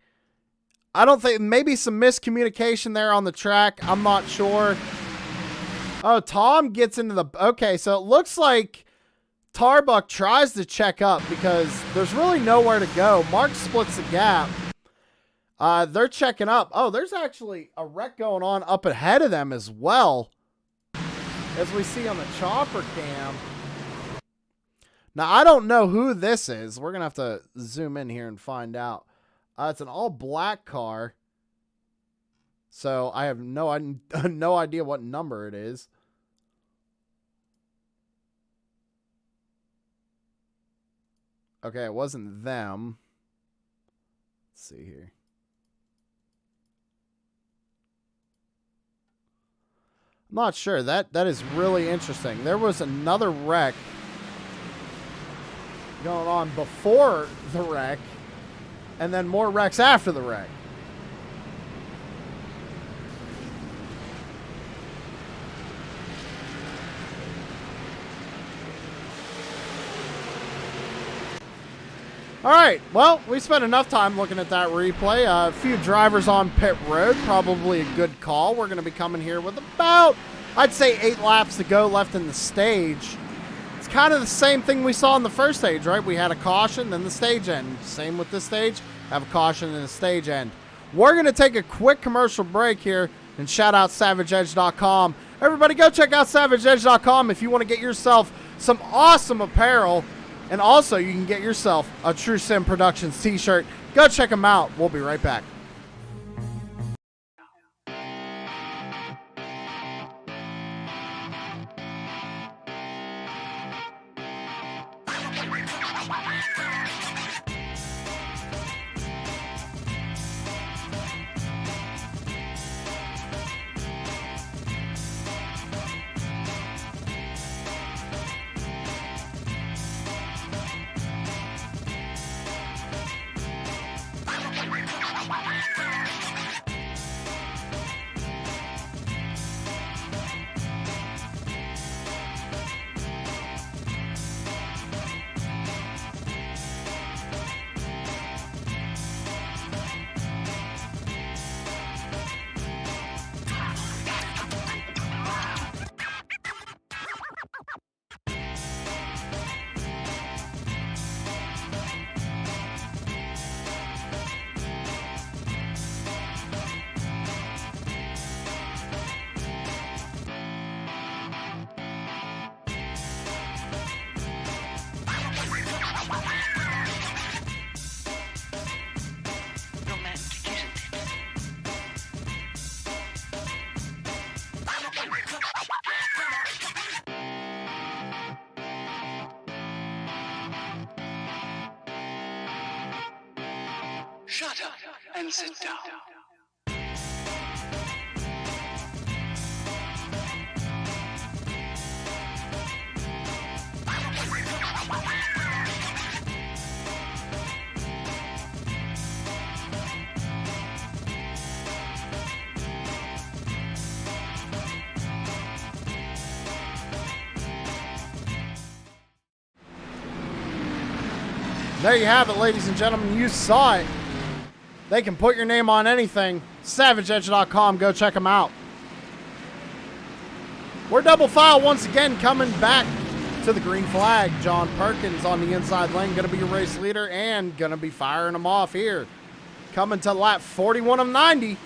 I don't think, maybe some miscommunication there on the track. I'm not sure. Oh, Tom gets into the, okay, so it looks like Tarbuck tries to check up because there's really nowhere to go. Mark splits the gap. They're checking up. Oh, there's actually a wreck going on up ahead of them as well, as we see on the chopper cam. Now, I don't know who this is. We're going to have to zoom in here and find out. It's an all-black car. So I have no idea what number it is. Okay, it wasn't them. Let's see here. I'm not sure. That is really interesting. There was another wreck going on before the wreck, and then more wrecks after the wreck. All right, well, we spent enough time looking at that replay. A few drivers on pit road, probably a good call. We're going to be coming here with about, I'd say, 8 laps to go left in the stage. It's kind of the same thing we saw in the first stage, right? We had a caution, then the stage end. Same with this stage, have a caution and a stage end. We're going to take a quick commercial break here and shout out SavageEdge.com. Everybody go check out SavageEdge.com if you want to get yourself some awesome apparel. And also, you can get yourself a True Sim Productions t-shirt. Go check them out. We'll be right back. Shut up and sit down. There you have it, ladies and gentlemen. You saw it. They can put your name on anything. SavageEdge.com. Go check them out. We're double file once again, coming back to the green flag. John Perkins on the inside lane, going to be your race leader and going to be firing them off here. Coming to lap 41 of 90.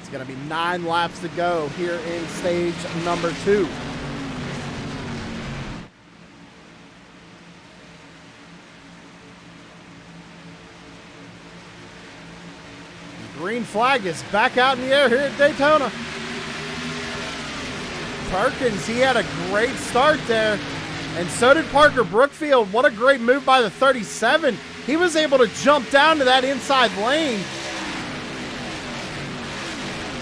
It's going to be 9 laps to go here in stage number 2. Green flag is back out in the air here at Daytona. Perkins, he had a great start there, and so did Parker Brookfield. What a great move by the 37. He was able to jump down to that inside lane.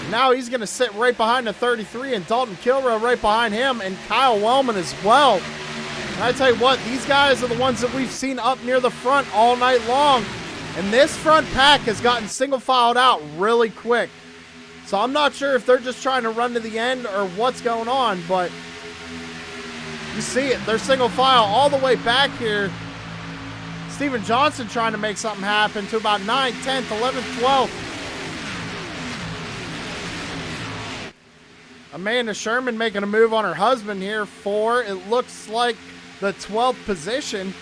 Now he's going to sit right behind the 33, and Dalton Kilrow right behind him, and Kyle Wellman as well. And I tell you what, these guys are the ones that we've seen up near the front all night long. And this front pack has gotten single filed out really quick. So I'm not sure if they're just trying to run to the end or what's going on, but you see it. They're single file all the way back here. Steven Johnson trying to make something happen to about 9th, 10th, 11th, 12th. Amanda Sherman making a move on her husband here for, it looks like, the 12th position.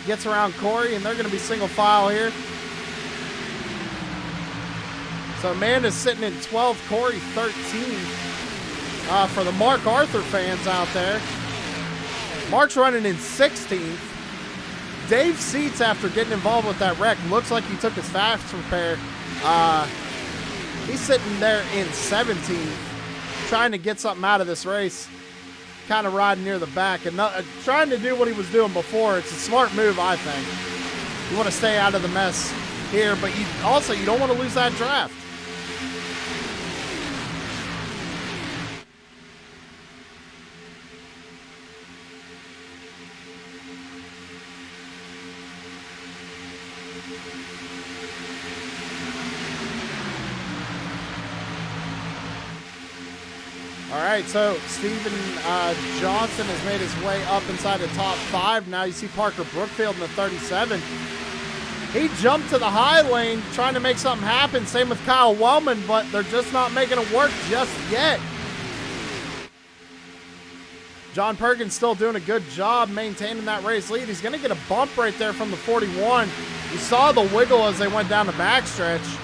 Gets around Corey, and they're going to be single file here. So Amanda's sitting in 12th, Corey 13th. For the Mark Arthur fans out there, Mark's running in 16th. Dave Seats, after getting involved with that wreck, looks like he took his fast repair. He's sitting there in 17th, trying to get something out of this race. Kind of riding near the back and trying to do what he was doing before. It's a smart move, I think. You want to stay out of the mess here, but you don't want to lose that draft. All right, so Steven Johnson has made his way up inside the top 5. Now you see Parker Brookfield in the 37. He jumped to the high lane trying to make something happen. Same with Kyle Wellman, but they're just not making it work just yet. John Perkins still doing a good job maintaining that race lead. He's going to get a bump right there from the 41. You saw the wiggle as they went down the backstretch.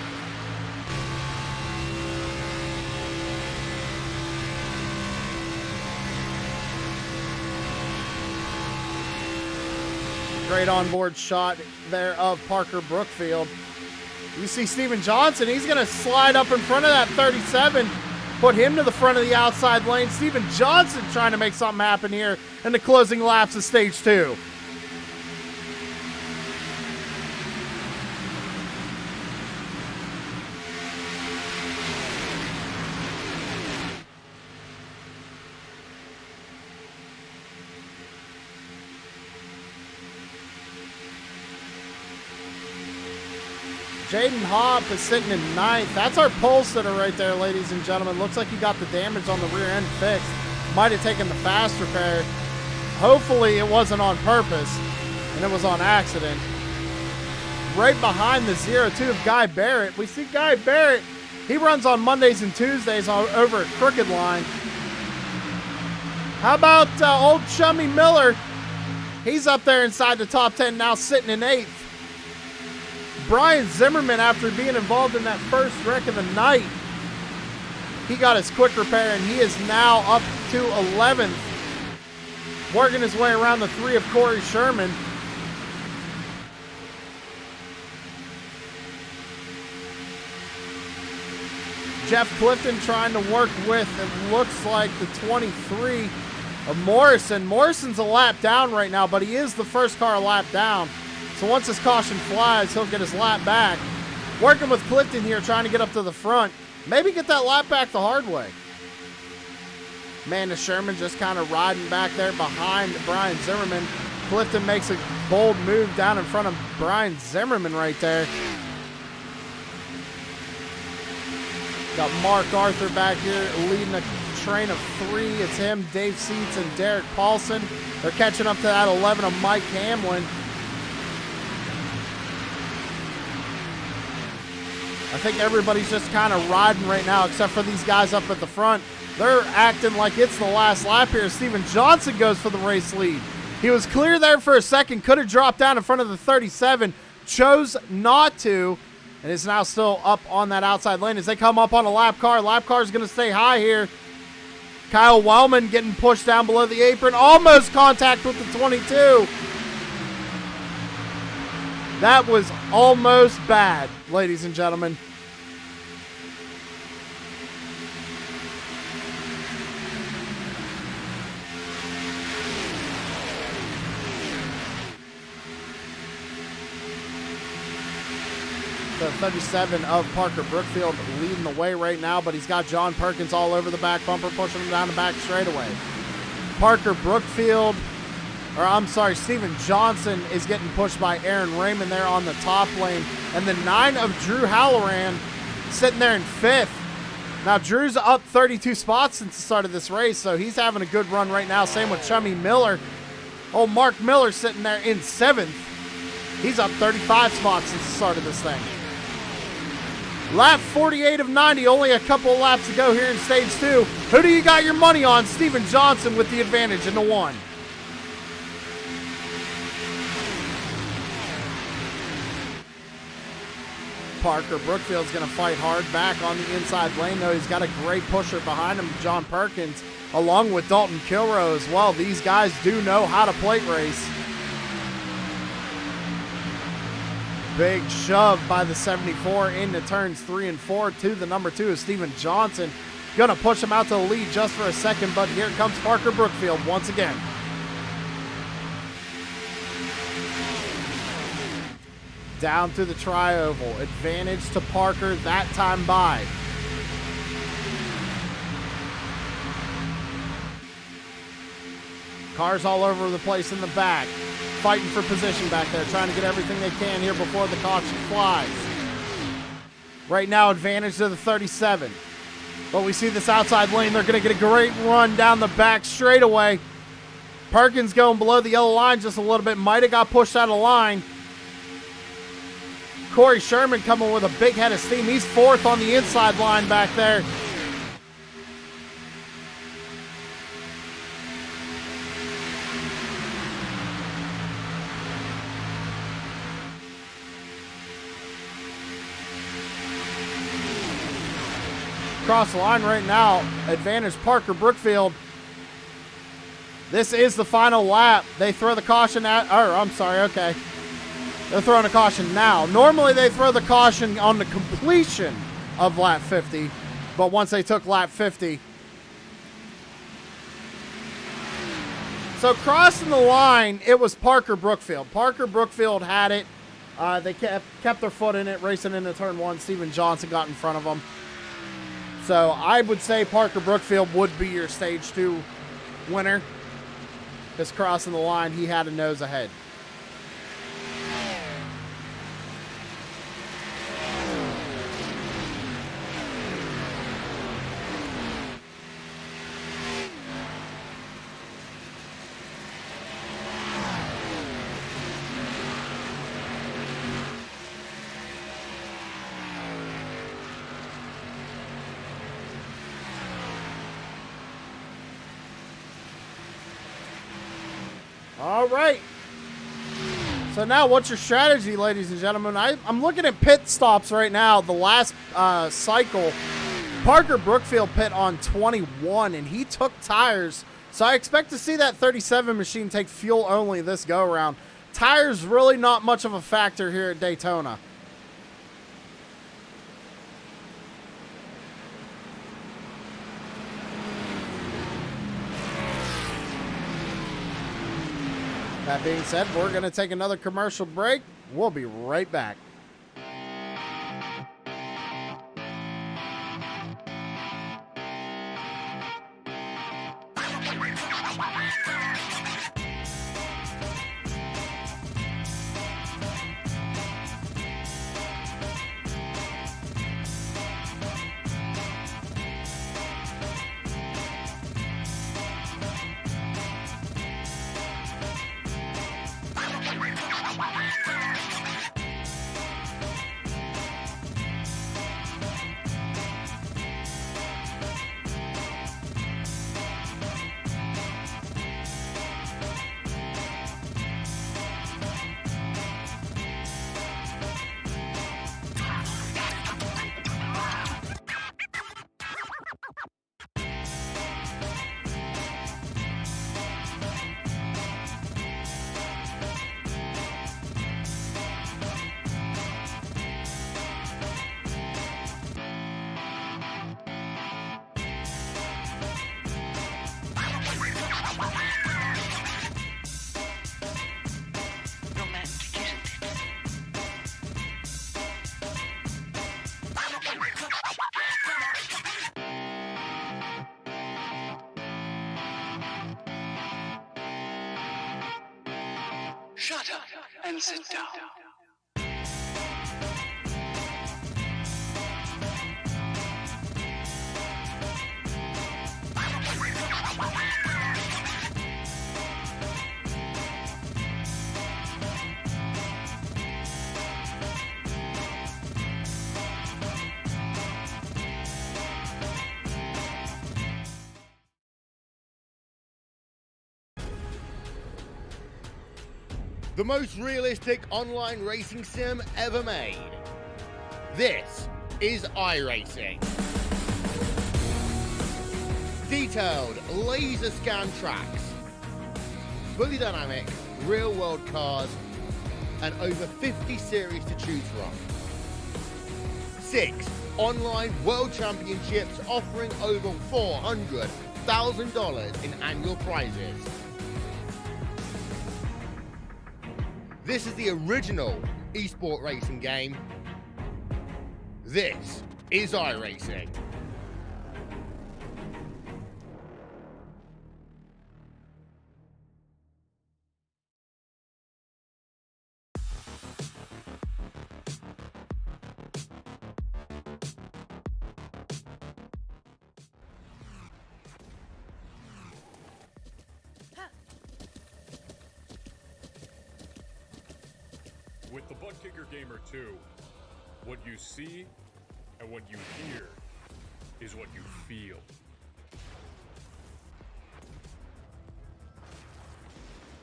Great onboard shot there of Parker Brookfield. You see Steven Johnson, he's going to slide up in front of that 37, put him to the front of the outside lane. Steven Johnson trying to make something happen here in the closing laps of stage 2. Jaden Hopp is sitting in 9th. That's our pole sitter right there, ladies and gentlemen. Looks like he got the damage on the rear end fixed. Might have taken the fast repair. Hopefully it wasn't on purpose and it was on accident. Right behind the 02 of Guy Barrett. We see Guy Barrett. He runs on Mondays and Tuesdays over at Crooked Line. How about old Chummy Miller? He's up there inside the top 10 now, sitting in 8th. Brian Zimmerman, after being involved in that first wreck of the night, he got his quick repair, and he is now up to 11th, working his way around the 3 of Corey Sherman. Jeff Clifton trying to work with, it looks like, the 23 of Morrison. Morrison's a lap down right now, but he is the first car a lap down. So once his caution flies, he'll get his lap back. Working with Clifton here, trying to get up to the front. Maybe get that lap back the hard way. Amanda Sherman just kind of riding back there behind Brian Zimmerman. Clifton makes a bold move down in front of Brian Zimmerman right there. Got Mark Arthur back here leading a train of 3. It's him, Dave Seats, and Derek Paulson. They're catching up to that 11 of Mike Hamlin. I think everybody's just kind of riding right now, except for these guys up at the front. They're acting like it's the last lap here. Steven Johnson goes for the race lead. He was clear there for a second, could have dropped down in front of the 37, chose not to, and is now still up on that outside lane as they come up on a lap car. Lap car is going to stay high here. Kyle Wellman getting pushed down below the apron, almost contact with the 22. That was almost bad, ladies and gentlemen. The 37 of Parker Brookfield leading the way right now, but he's got John Perkins all over the back bumper, pushing him down the back straightaway. Parker Brookfield, Steven Johnson is getting pushed by Aaron Raymond there on the top lane. And the 9 of Drew Halloran sitting there in 5th. Now, Drew's up 32 spots since the start of this race, so he's having a good run right now. Same with Chummy Miller. Oh, Mark Miller sitting there in 7th. He's up 35 spots since the start of this thing. Lap 48 of 90, only a couple of laps to go here in stage 2. Who do you got your money on? Steven Johnson with the advantage in the 1. Parker Brookfield's going to fight hard back on the inside lane, though. He's got a great pusher behind him, John Perkins, along with Dalton Kilrow as well. These guys do know how to plate race. Big shove by the 74 into turns 3 and 4 to the number 2 is Steven Johnson. Going to push him out to the lead just for a second, but here comes Parker Brookfield once again. Down to the tri-oval. Advantage to Parker that time by. Cars all over the place in the back. Fighting for position back there. Trying to get everything they can here before the caution flies. Right now, advantage to the 37. But we see this outside lane. They're going to get a great run down the back straightaway. Perkins going below the yellow line just a little bit. Might have got pushed out of line. Corey Sherman coming with a big head of steam. He's 4th on the inside line back there. Across the line right now, advantage Parker Brookfield. This is the final lap. They throw the caution at, okay. They're throwing a caution now. Normally they throw the caution on the completion of lap 50, but once they took lap 50. So crossing the line, it was Parker Brookfield. Parker Brookfield had it. They kept their foot in it, racing into turn 1. Steven Johnson got in front of them. So I would say Parker Brookfield would be your stage 2 winner. Just crossing the line, he had a nose ahead. All right. So now what's your strategy, ladies and gentlemen? I'm looking at pit stops right now. The last cycle, Parker Brookfield pit on 21, and he took tires. So I expect to see that 37 machine take fuel only this go-around. Tires really not much of a factor here at Daytona. That being said, we're going to take another commercial break. We'll be right back. Shut up and sit down. The most realistic online racing sim ever made. This is iRacing. Detailed laser scan tracks, fully dynamic real world cars, and over 50 series to choose from. 6 online world championships offering over $400,000 in annual prizes. This is the original esport racing game. This is iRacing. With the Butt Kicker Gamer 2, what you see and what you hear is what you feel.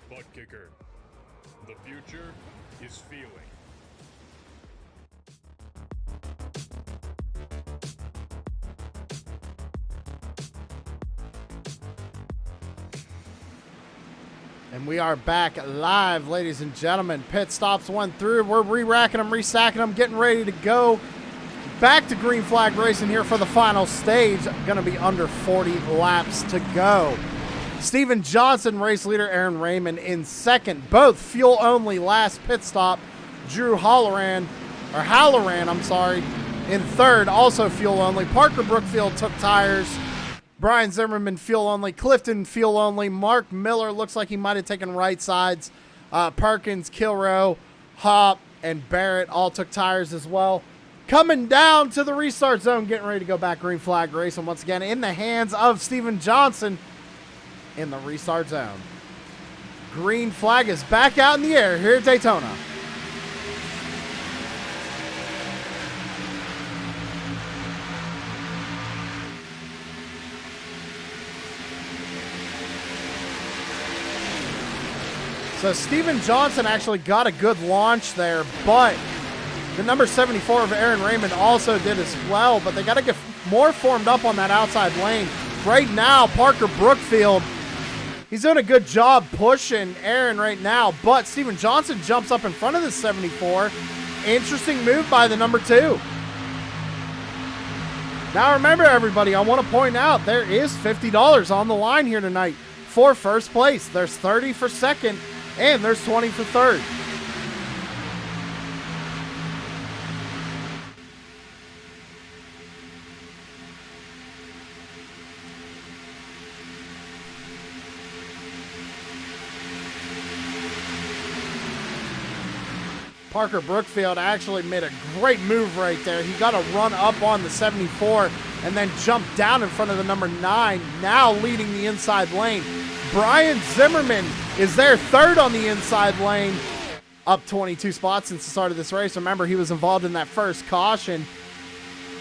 Butt Kicker. The future is feeling. And we are back live, ladies and gentlemen. Pit stops went through. We're re-racking them, restacking them, getting ready to go. Back to green flag racing here for the final stage. Going to be under 40 laps to go. Steven Johnson, race leader. Aaron Raymond in second. Both fuel only last pit stop. Drew Halloran, in third. Also fuel only. Parker Brookfield took tires. Brian Zimmerman, fuel only. Clifton, fuel only. Mark Miller looks like he might have taken right sides. Perkins, Kilroe, Hop, and Barrett all took tires as well. Coming down to the restart zone, getting ready to go back green flag racing once again in the hands of Steven Johnson in the restart zone. Green flag is back out in the air here at Daytona. So Steven Johnson actually got a good launch there, but the number 74 of Aaron Raymond also did as well, but they got to get more formed up on that outside lane. Right now, Parker Brookfield, he's doing a good job pushing Aaron right now, but Steven Johnson jumps up in front of the 74. Interesting move by the number 2. Now remember, everybody, I want to point out there is $50 on the line here tonight for first place. There's 30 for second, and there's 20 for third. Parker Brookfield actually made a great move right there. He got a run up on the 74 and then jumped down in front of the number 9, now leading the inside lane. Brian Zimmerman is there third on the inside lane, up 22 spots since the start of this race. Remember, he was involved in that first caution,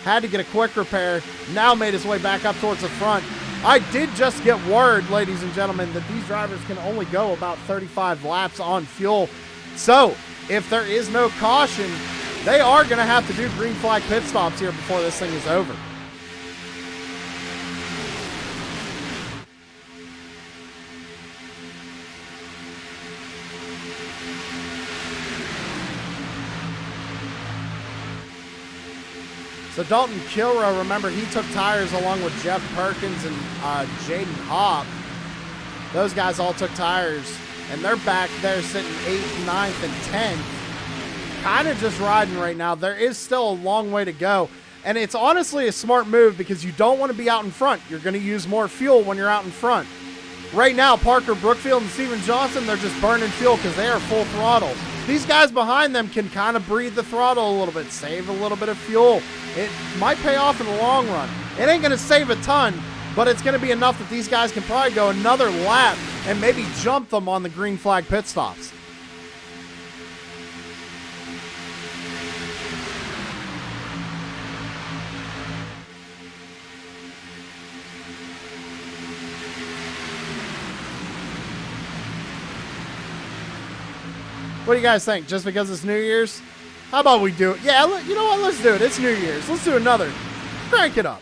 had to get a quick repair, now made his way back up towards the front. I did just get word, ladies and gentlemen, that these drivers can only go about 35 laps on fuel. So if there is no caution, they are going to have to do green flag pit stops here before this thing is over. So Dalton Kilroe, remember, he took tires along with Jeff Perkins and Jaden Hop. Those guys all took tires, and they're back there sitting 8th, 9th, and 10th. Kind of just riding right now. There is still a long way to go, and it's honestly a smart move because you don't want to be out in front. You're going to use more fuel when you're out in front. Right now, Parker Brookfield and Steven Johnson, they're just burning fuel because they are full throttle. These guys behind them can kind of breathe the throttle a little bit, save a little bit of fuel. It might pay off in the long run. It ain't going to save a ton, but it's going to be enough that these guys can probably go another lap and maybe jump them on the green flag pit stops. What do you guys think? Just because it's New Year's? How about we do it? Yeah, you know what? Let's do it. It's New Year's. Let's do another. Crank it up.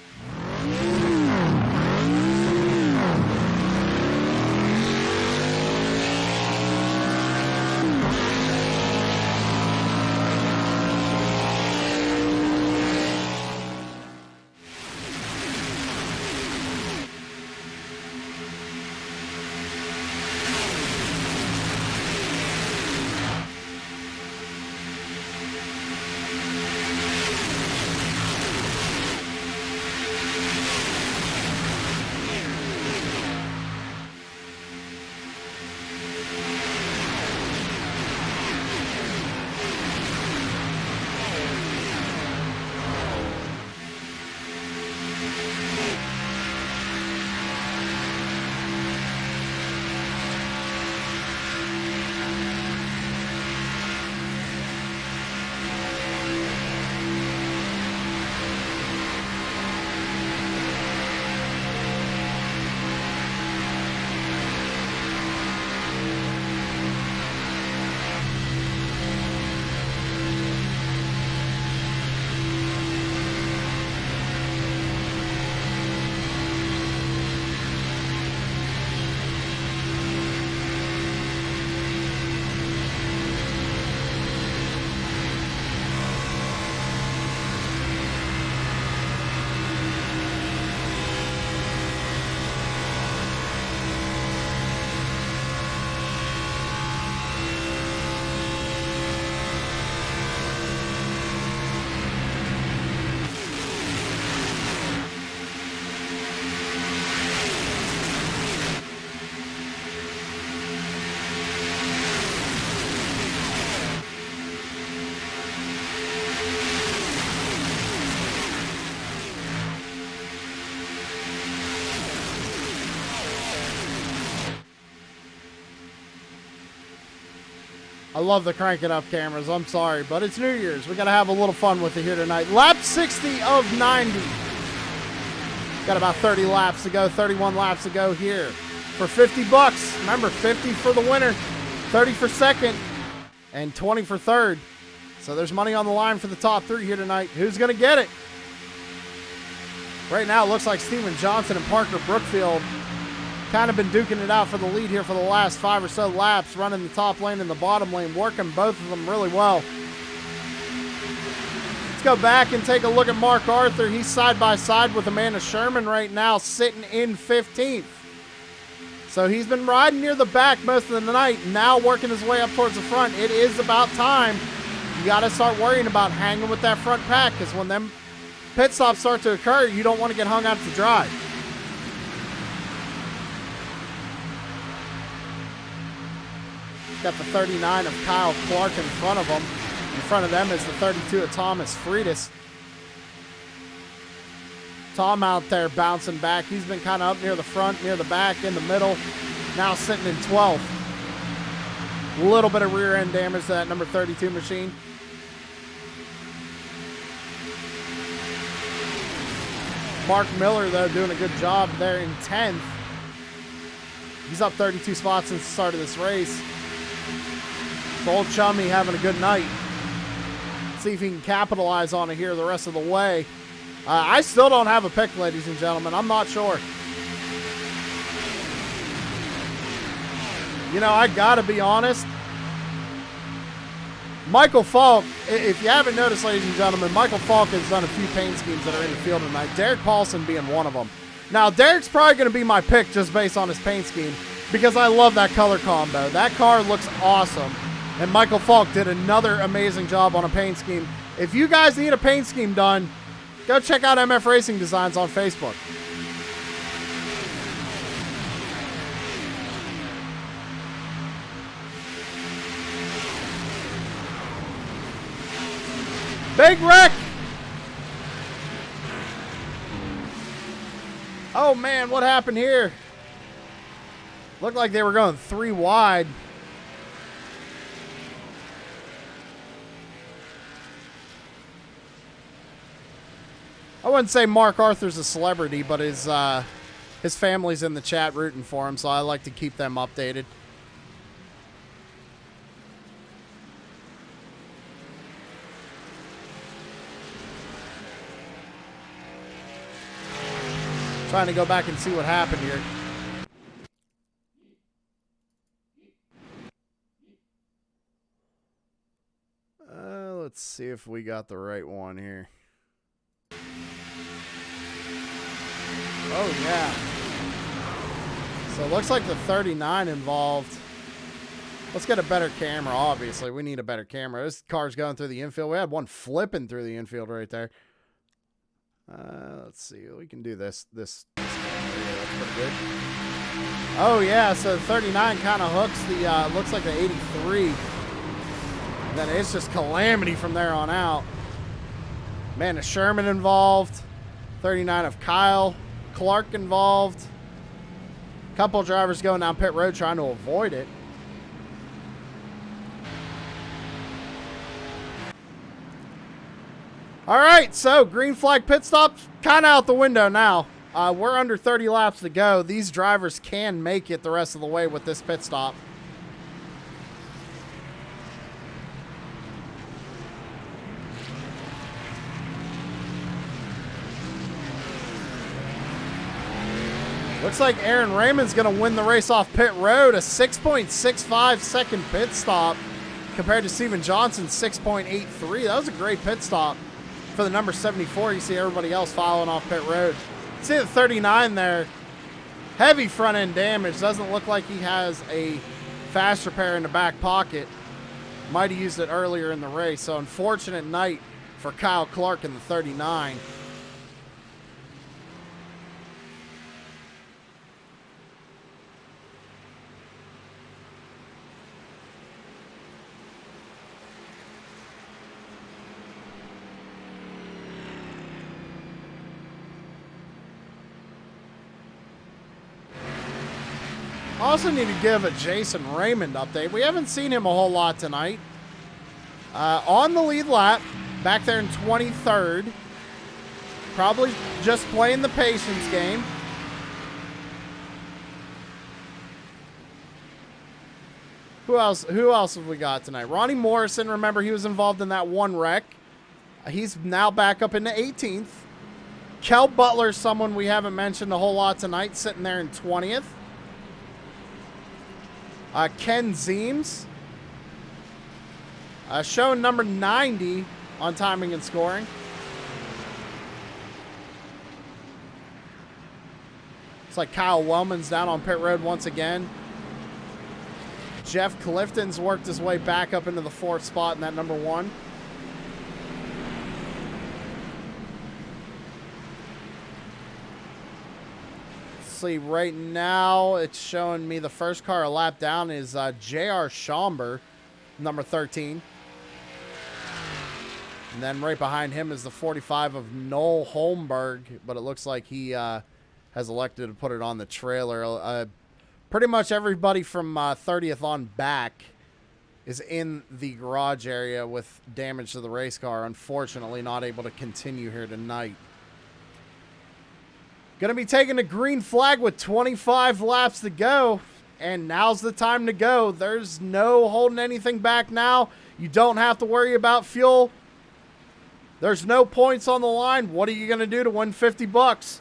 I love the crank it up cameras. I'm sorry, but it's New Year's. We got to have a little fun with it here tonight. Lap 60 of 90. Got about 30 laps to go, 31 laps to go here for 50 bucks. Remember, 50 for the winner, 30 for second, and 20 for third. So there's money on the line for the top three here tonight. Who's going to get it? Right now, it looks like Steven Johnson and Parker Brookfield kind of been duking it out for the lead here for the last 5 or so laps, running the top lane and the bottom lane, working both of them really well. Let's go back and take a look at Mark Arthur. He's side by side with Amanda Sherman right now, sitting in 15th. So he's been riding near the back most of the night, now working his way up towards the front. It is about time. You got to start worrying about hanging with that front pack, because when them pit stops start to occur, you don't want to get hung out to dry. Got the 39 of Kyle Clark in front of him. In front of them is the 32 of Thomas Freitas. Tom out there bouncing back. He's been kind of up near the front, near the back, in the middle. Now sitting in 12th. A little bit of rear end damage to that number 32 machine. Mark Miller, though, doing a good job there in 10th. He's up 32 spots since the start of this race. So old Chummy having a good night. See if he can capitalize on it here the rest of the way. I still don't have a pick, ladies and gentlemen. I'm not sure. You know, I gotta be honest. Michael Falk, if you haven't noticed, ladies and gentlemen, Michael Falk has done a few paint schemes that are in the field tonight. Derek Paulson being one of them. Now, Derek's probably going to be my pick just based on his paint scheme, because I love that color combo. That car looks awesome. And Michael Falk did another amazing job on a paint scheme. If you guys need a paint scheme done, go check out MF Racing Designs on Facebook. Big wreck! Oh man, what happened here? Looked like they were going 3 wide. I wouldn't say Mark Arthur's a celebrity, but his family's in the chat rooting for him, so I like to keep them updated. Trying to go back and see what happened here. Let's see if we got the right one here. Oh, yeah. So it looks like the 39 involved. Let's get a better camera, obviously. We need a better camera. This car's going through the infield. We had one flipping through the infield right there. Let's see. We can do this. This that's pretty good. Oh, yeah. So the 39 kind of hooks the, looks like the 83. And then it's just calamity from there on out. Man, is Sherman involved. 39 of Kyle Clark involved. Couple drivers going down pit road trying to avoid it. All right, so green flag pit stops kind of out the window now. We're under 30 laps to go. These drivers can make it the rest of the way with this pit stop. Looks like Aaron Raymond's going to win the race off pit road. A 6.65 second pit stop compared to Steven Johnson's 6.83. That was a great pit stop for the number 74. You see everybody else following off pit road. See the 39 there. Heavy front end damage. Doesn't look like he has a fast repair in the back pocket. Might have used it earlier in the race. So unfortunate night for Kyle Clark in the 39. Also need to give a Jason Raymond update. We haven't seen him a whole lot tonight. On the lead lap, back there in 23rd. Probably just playing the patience game. Who else have we got tonight? Ronnie Morrison, remember he was involved in that one wreck. He's now back up into 18th. Kel Butler, someone we haven't mentioned a whole lot tonight, sitting there in 20th. Ken Zeems, showing number 90 on timing and scoring. It's like Kyle Wellman's down on pit road once again. Jeff Clifton's worked his way back up into the 4th spot in that number 1. See, right now it's showing me the first car a lap down is J.R. Schomburg, number 13. And then right behind him is the 45 of Noel Holmberg, but it looks like he has elected to put it on the trailer. Pretty much everybody from 30th on back is in the garage area with damage to the race car. Unfortunately, not able to continue here tonight. Going to be taking a green flag with 25 laps to go. And now's the time to go. There's no holding anything back now. You don't have to worry about fuel. There's no points on the line. What are you going to do to win $50?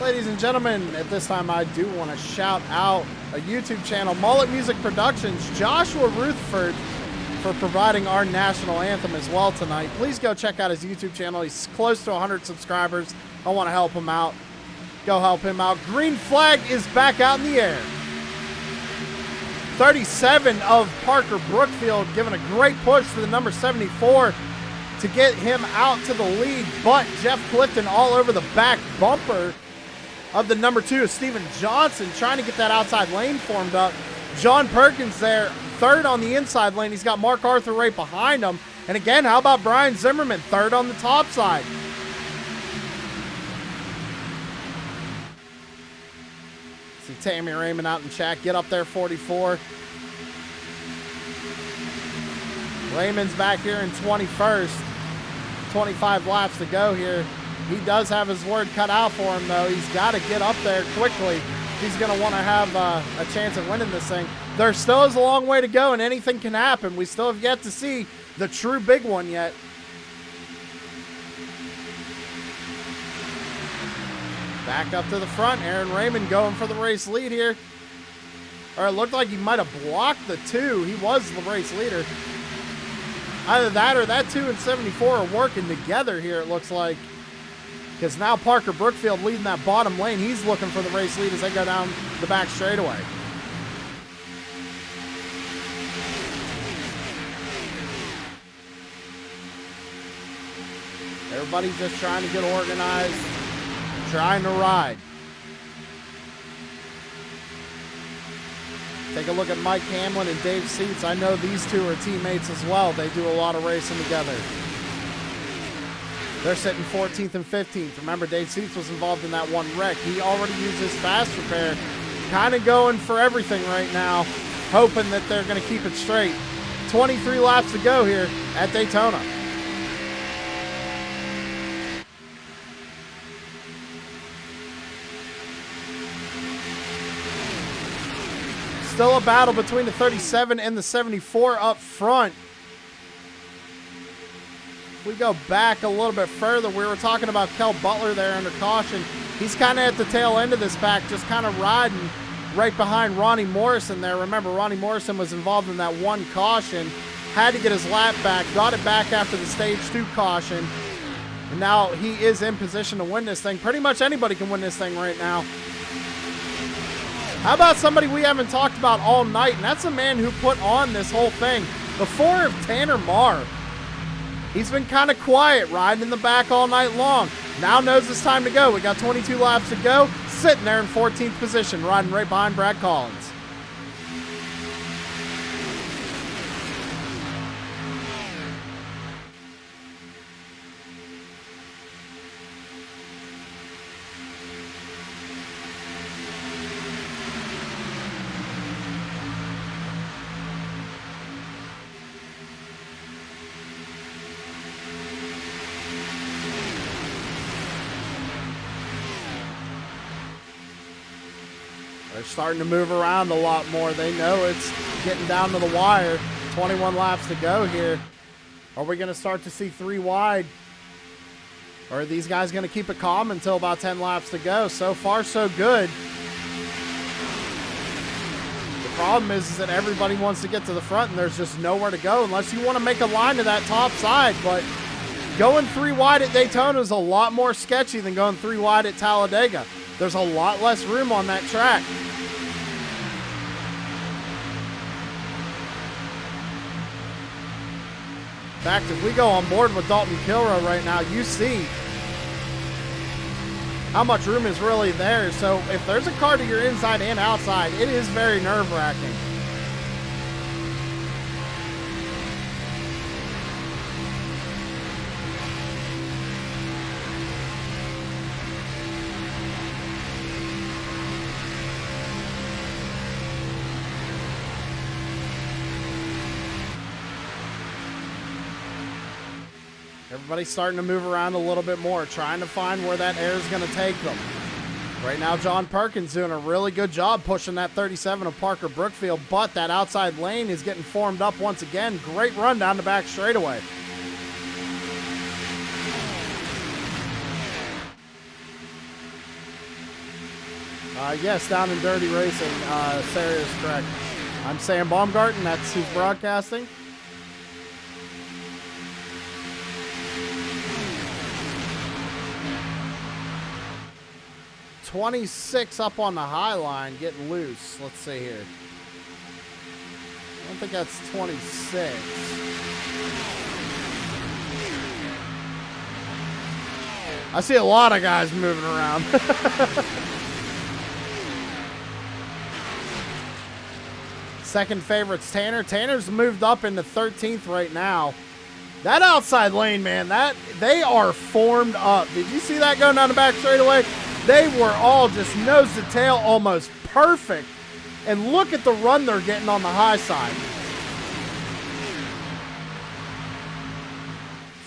ladies and gentlemen, at this time I do want to shout out a YouTube channel, Mullet Music Productions, Joshua Rutherford, for providing our national anthem as well tonight. Please go check out his YouTube channel. He's close to 100 subscribers. I want to help him out. Go help him out. Green flag is back out in the air. 37 of Parker Brookfield giving a great push to the number 74 to get him out to the lead, but Jeff Clifton all over the back bumper of the number 2 of Steven Johnson, trying to get that outside lane formed up. John Perkins there, third on the inside lane. He's got Mark Arthur right behind him. And again, how about Brian Zimmerman, third on the top side? See Tammy Raymond out in chat. Get up there, 44. Raymond's back here in 21st. 25 laps to go here. He does have his word cut out for him, though. He's got to get up there quickly if he's going to want to have a chance at winning this thing. There still is a long way to go, and anything can happen. We still have yet to see the true big one yet. Back up to the front. Aaron Raymond going for the race lead here. Or it looked like he might have blocked the 2. He was the race leader. Either that or that 2 and 74 are working together here, it looks like. Because now Parker Brookfield leading that bottom lane. He's looking for the race lead as they go down the back straightaway. Everybody just trying to get organized, trying to ride. Take a look at Mike Hamlin and Dave Seats. I know these two are teammates as well. They do a lot of racing together. They're sitting 14th and 15th. Remember, Dave Seats was involved in that one wreck. He already used his fast repair. Kind of going for everything right now, hoping that they're going to keep it straight. 23 laps to go here at Daytona. Still a battle between the 37 and the 74 up front. If we go back a little bit further, we were talking about Kel Butler there under caution. He's kind of at the tail end of this pack, just kind of riding right behind Ronnie Morrison there. Remember, Ronnie Morrison was involved in that one caution, had to get his lap back, got it back after the stage 2 caution, and now he is in position to win this thing. Pretty much anybody can win this thing right now. How about somebody we haven't talked about all night, and that's a man who put on this whole thing. The 4 of Tanner Marr. He's been kind of quiet, riding in the back all night long. Now knows it's time to go. We got 22 laps to go, sitting there in 14th position, riding right behind Brad Collins. They're starting to move around a lot more. They know it's getting down to the wire. 21 laps to go here. Are we going to start to see 3 wide? Or are these guys going to keep it calm until about 10 laps to go? So far, so good. The problem is that everybody wants to get to the front and there's just nowhere to go unless you want to make a line to that top side. But going 3 wide at Daytona is a lot more sketchy than going 3 wide at Talladega. There's a lot less room on that track. In fact, if we go on board with Dalton Kilrow right now, you see how much room is really there. So if there's a car to your inside and outside, it is very nerve-wracking. Everybody's starting to move around a little bit more, trying to find where that air is going to take them. Right now, John Perkins doing a really good job pushing that 37 of Parker Brookfield, but that outside lane is getting formed up once again. Great run down the back straightaway. Yes, Down and Dirty Racing. Sarah is correct. I'm Sam Baumgarten. That's who's broadcasting. .26 up on the high line, getting loose. Let's see here. I don't think that's 26. I see a lot of guys moving around. Second favorite's Tanner. Tanner's moved up into 13th right now. That outside lane, man, they are formed up. Did you see that going down the back straightaway? They were all just nose to tail, almost perfect. And look at the run they're getting on the high side.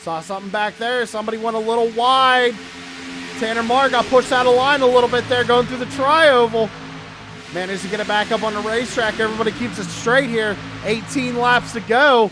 Saw something back there. Somebody went a little wide. Tanner Marr got pushed out of line a little bit there, going through the tri-oval. Managed to get it back up on the racetrack. Everybody keeps it straight here. 18 laps to go.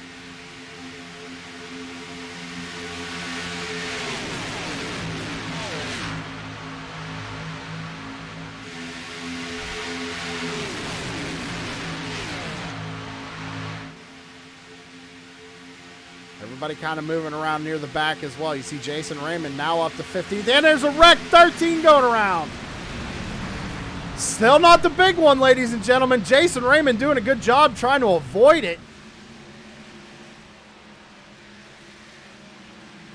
Everybody kind of moving around near the back as well. You see Jason Raymond now up to 15th. And there's a wreck, 13 going around. Still not the big one, ladies and gentlemen. Jason Raymond doing a good job trying to avoid it.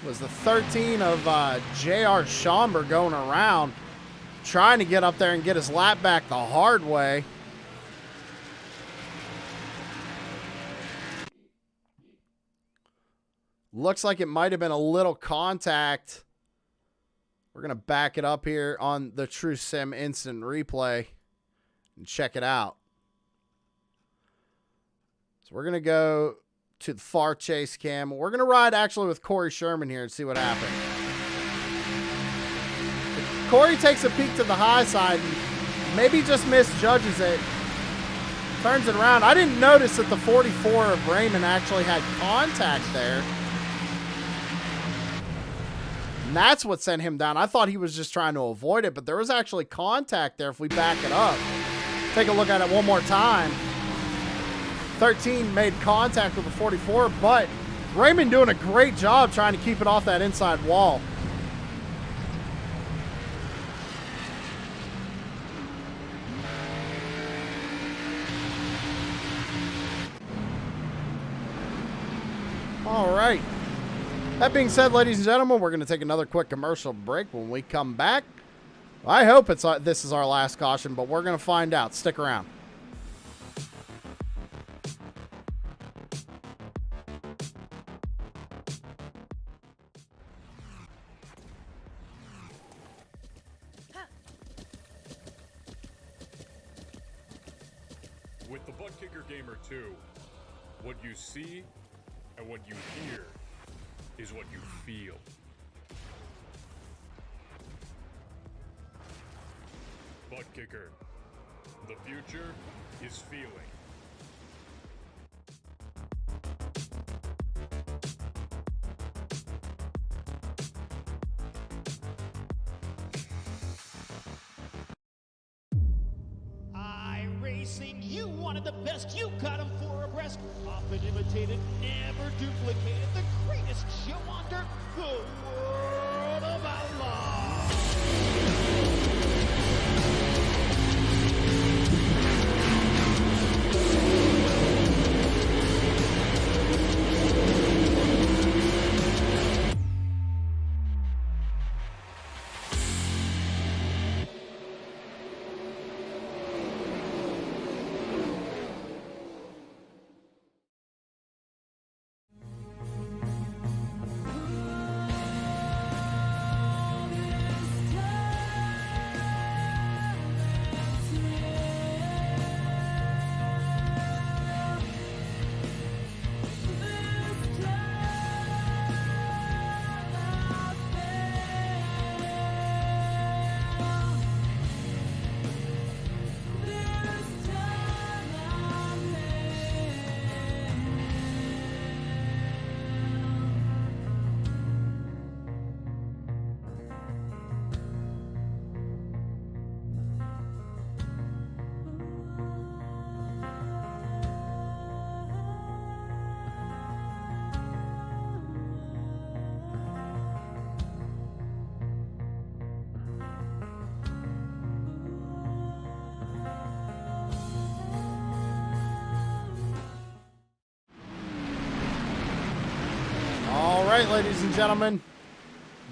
It was the 13 of J.R. Schomburg going around, trying to get up there and get his lap back the hard way. Looks like it might have been a little contact. We're going to back it up here on the True Sim instant replay and check it out. So we're going to go to the far chase cam. We're going to ride actually with Corey Sherman here and see what happened. Corey takes a peek to the high side and maybe just misjudges it. Turns it around. I didn't notice that the 44 of Raymond actually had contact there. And that's what sent him down. I thought he was just trying to avoid it, but there was actually contact there if we back it up. Take a look at it one more time. 13 made contact with the 44, but Raymond doing a great job trying to keep it off that inside wall. All right. That being said, ladies and gentlemen, we're going to take another quick commercial break. When we come back, I hope this is our last caution, but we're going to find out. Stick around. With the Butt Kicker Gamer 2, what you see and what you hear is what you feel. Butt Kicker. The future is feeling. iRacing, you wanted the best, you got them for abreast. Often imitated, never duplicated. The greatest show on dirt, the World of Outlaws. right, ladies and gentlemen.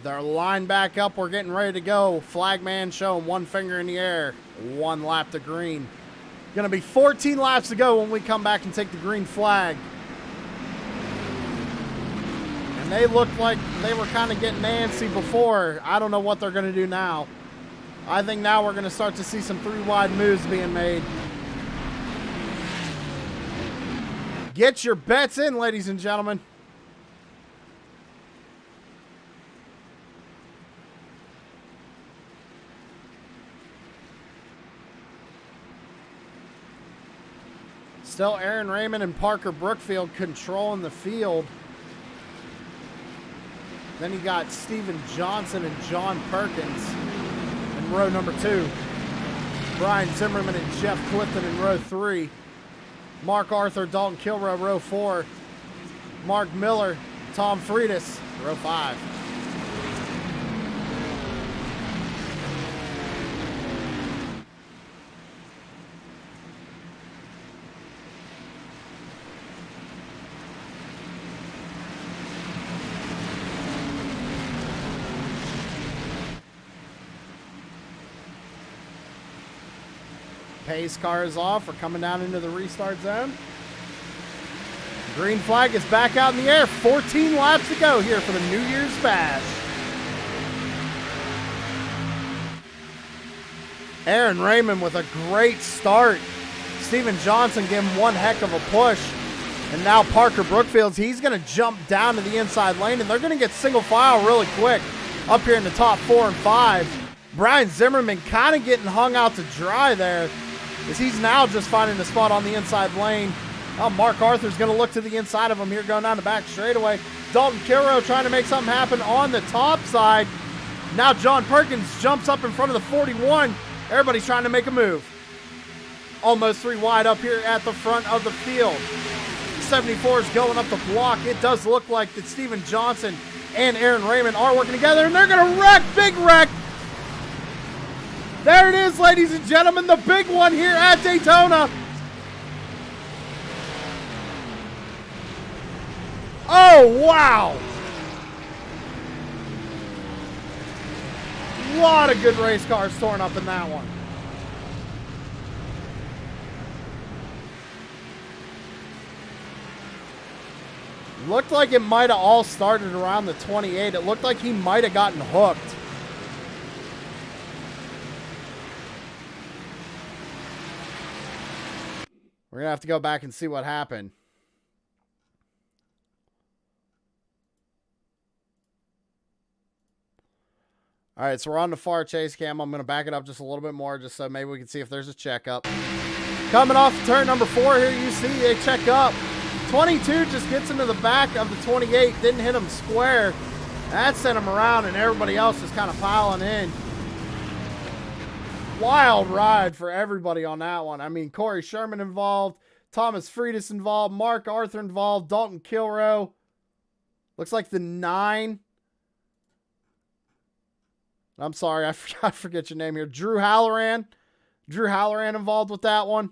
They're lined back up. We're getting ready to go. Flagman showing one finger in the air. 1 lap to green. Going to be 14 laps to go when we come back and take the green flag. And they looked like they were kind of getting antsy before. I don't know what they're going to do now. I think now we're going to start to see some 3-wide moves being made. Get your bets in, ladies and gentlemen. Still Aaron Raymond and Parker Brookfield controlling the field. Then you got Steven Johnson and John Perkins in row number 2. Brian Zimmerman and Jeff Clifton in row 3. Mark Arthur, Dalton Kilrow, row 4. Mark Miller, Tom Friedis, row 5. Pace car is off. We're coming down into the restart zone. Green flag is back out in the air. 14 laps to go here for the New Year's Bash. Aaron Raymond with a great start. Steven Johnson gave him one heck of a push. And now Parker Brookfield, he's going to jump down to the inside lane, and they're going to get single file really quick up here in the top 4 and 5. Brian Zimmerman kind of getting hung out to dry there, as he's now just finding a spot on the inside lane. Mark Arthur's going to look to the inside of him here going down the back straightaway. Dalton Kilrow trying to make something happen on the top side. Now John Perkins jumps up in front of the 41. Everybody's trying to make a move. Almost 3 wide up here at the front of the field. 74 is going up the block. It does look like that Steven Johnson and Aaron Raymond are working together, and they're going to wreck, big wreck. There it is, ladies and gentlemen, the big one here at Daytona. Oh, wow. A lot of good race cars torn up in that one. Looked like it might have all started around the 28. It looked like he might have gotten hooked. We're going to have to go back and see what happened. All right, so we're on the far chase cam. I'm going to back it up just a little bit more just so maybe we can see if there's a checkup. Coming off turn number 4 here, you see a check up. 22 just gets into the back of the 28. Didn't hit him square. That sent him around, and everybody else is kind of piling in. Wild ride for everybody on that one. I mean, Corey Sherman involved, Thomas Friedis involved, Mark Arthur involved, Dalton Kilrow. Looks like the 9. I'm sorry, I forget your name here. Drew Halloran. Drew Halloran involved with that one.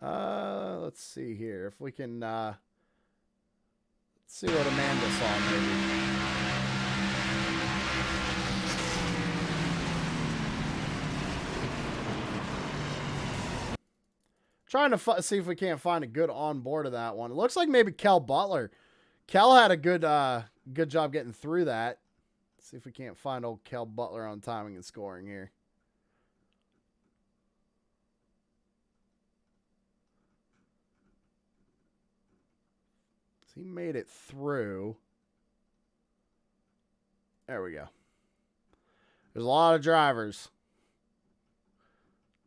Let's see here. If we can, let's see what Amanda saw maybe. Trying to see if we can't find a good on board of that one. It looks like maybe Kel Butler. Kel had a good job getting through that. Let's see if we can't find old Kel Butler on timing and scoring here. So he made it through. There we go. There's a lot of drivers.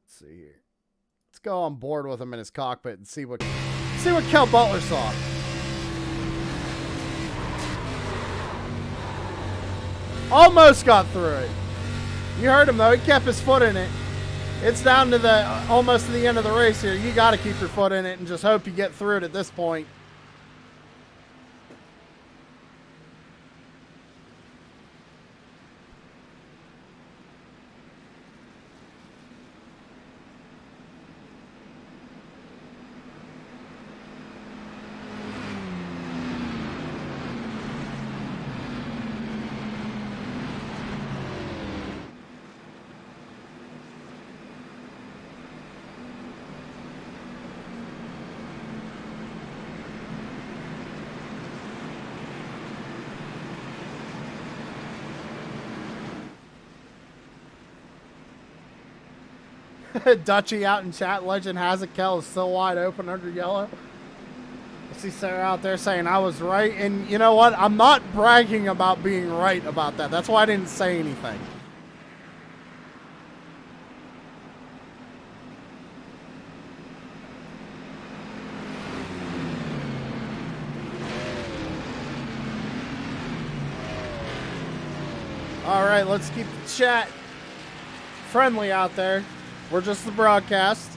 Let's see here. Let's go on board with him in his cockpit and see what Kel Butler saw. Almost got through it. You heard him though. He kept his foot in it. It's down to the almost to the end of the race here. You got to keep your foot in it and just hope you get through it at this point. Dutchy out in chat. Legend has it. Kel is still wide open under yellow. I see Sarah out there saying I was right. And you know what? I'm not bragging about being right about that. That's why I didn't say anything. All right, let's keep the chat friendly out there. We're just the broadcast.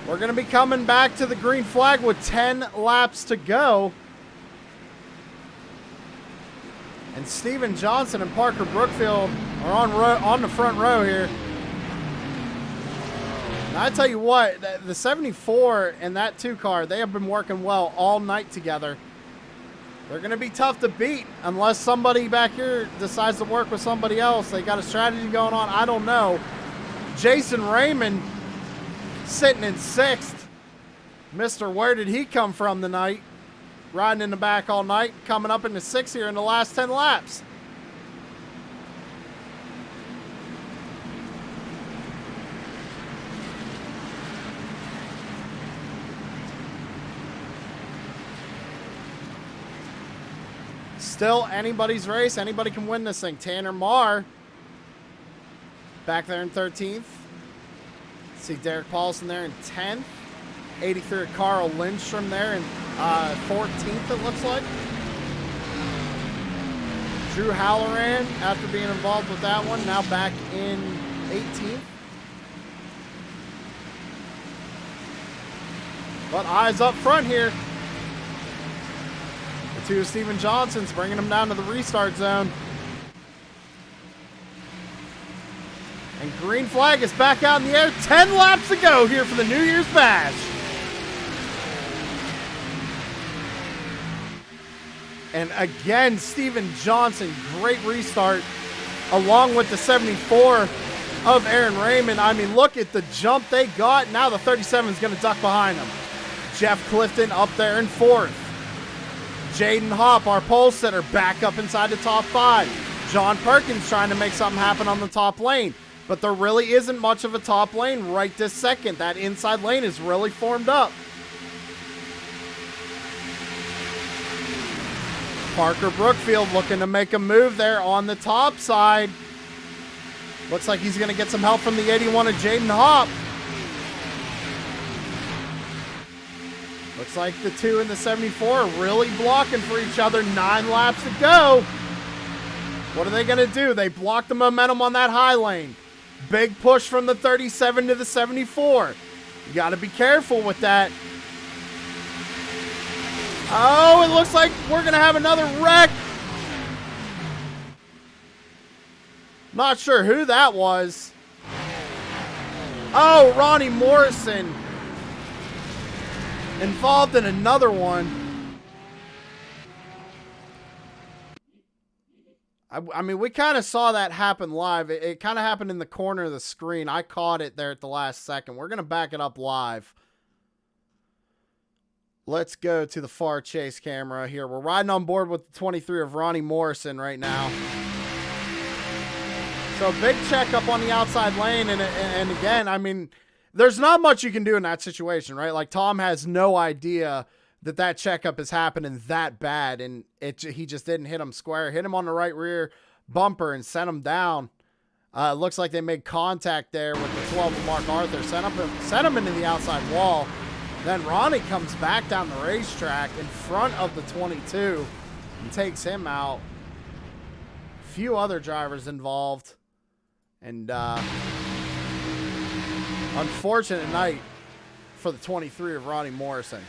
We're going to be coming back to the green flag with 10 laps to go. And Steven Johnson and Parker Brookfield are on the front row here. And I tell you what, the 74 and that 2 car, they have been working well all night together. They're going to be tough to beat unless somebody back here decides to work with somebody else. They got a strategy going on. I don't know. Jason Raymond sitting in 6th. Mr. Where did he come from tonight? Riding in the back all night, coming up into 6th here in the last 10 laps. Still anybody's race. Anybody can win this thing. Tanner Marr back there in 13th. See Derek Paulson there in 10th. 83 Carl Lindstrom there in 14th, it looks like. Drew Halloran, after being involved with that one, now back in 18th. But eyes up front here. The 2 of Steven Johnson's bringing him down to the restart zone. And green flag is back out in the air. 10 laps to go here for the New Year's Bash. And again, Steven Johnson, great restart, along with the 74 of Aaron Raymond. I mean, look at the jump they got. Now the 37 is going to duck behind them. Jeff Clifton up there in 4th. Jaden Hopp, our pole sitter, back up inside the top 5. John Perkins trying to make something happen on the top lane. But there really isn't much of a top lane right this second. That inside lane is really formed up. Parker Brookfield looking to make a move there on the top side. Looks like he's going to get some help from the 81 of Jaden Hopp. Looks like the 2 and the 74 are really blocking for each other. 9 laps to go. What are they going to do? They block the momentum on that high lane. Big push from the 37 to the 74. You got to be careful with that. Oh, it looks like we're going to have another wreck. Not sure who that was. Oh, Ronnie Morrison involved in another one. I mean, we kind of saw that happen live. It kind of happened in the corner of the screen. I caught it there at the last second. We're going to back it up live. Let's go to the far chase camera here. We're riding on board with the 23 of Ronnie Morrison right now. So big checkup on the outside lane. And again, I mean, there's not much you can do in that situation, right? Like Tom has no idea that that checkup is happening that bad. And he just didn't hit him square. Hit him on the right rear bumper and sent him down. Looks like they made contact there with the 12 of Mark Arthur. Sent him into the outside wall. Then Ronnie comes back down the racetrack in front of the 22 and takes him out. A few other drivers involved. And unfortunate night for the 23 of Ronnie Morrison.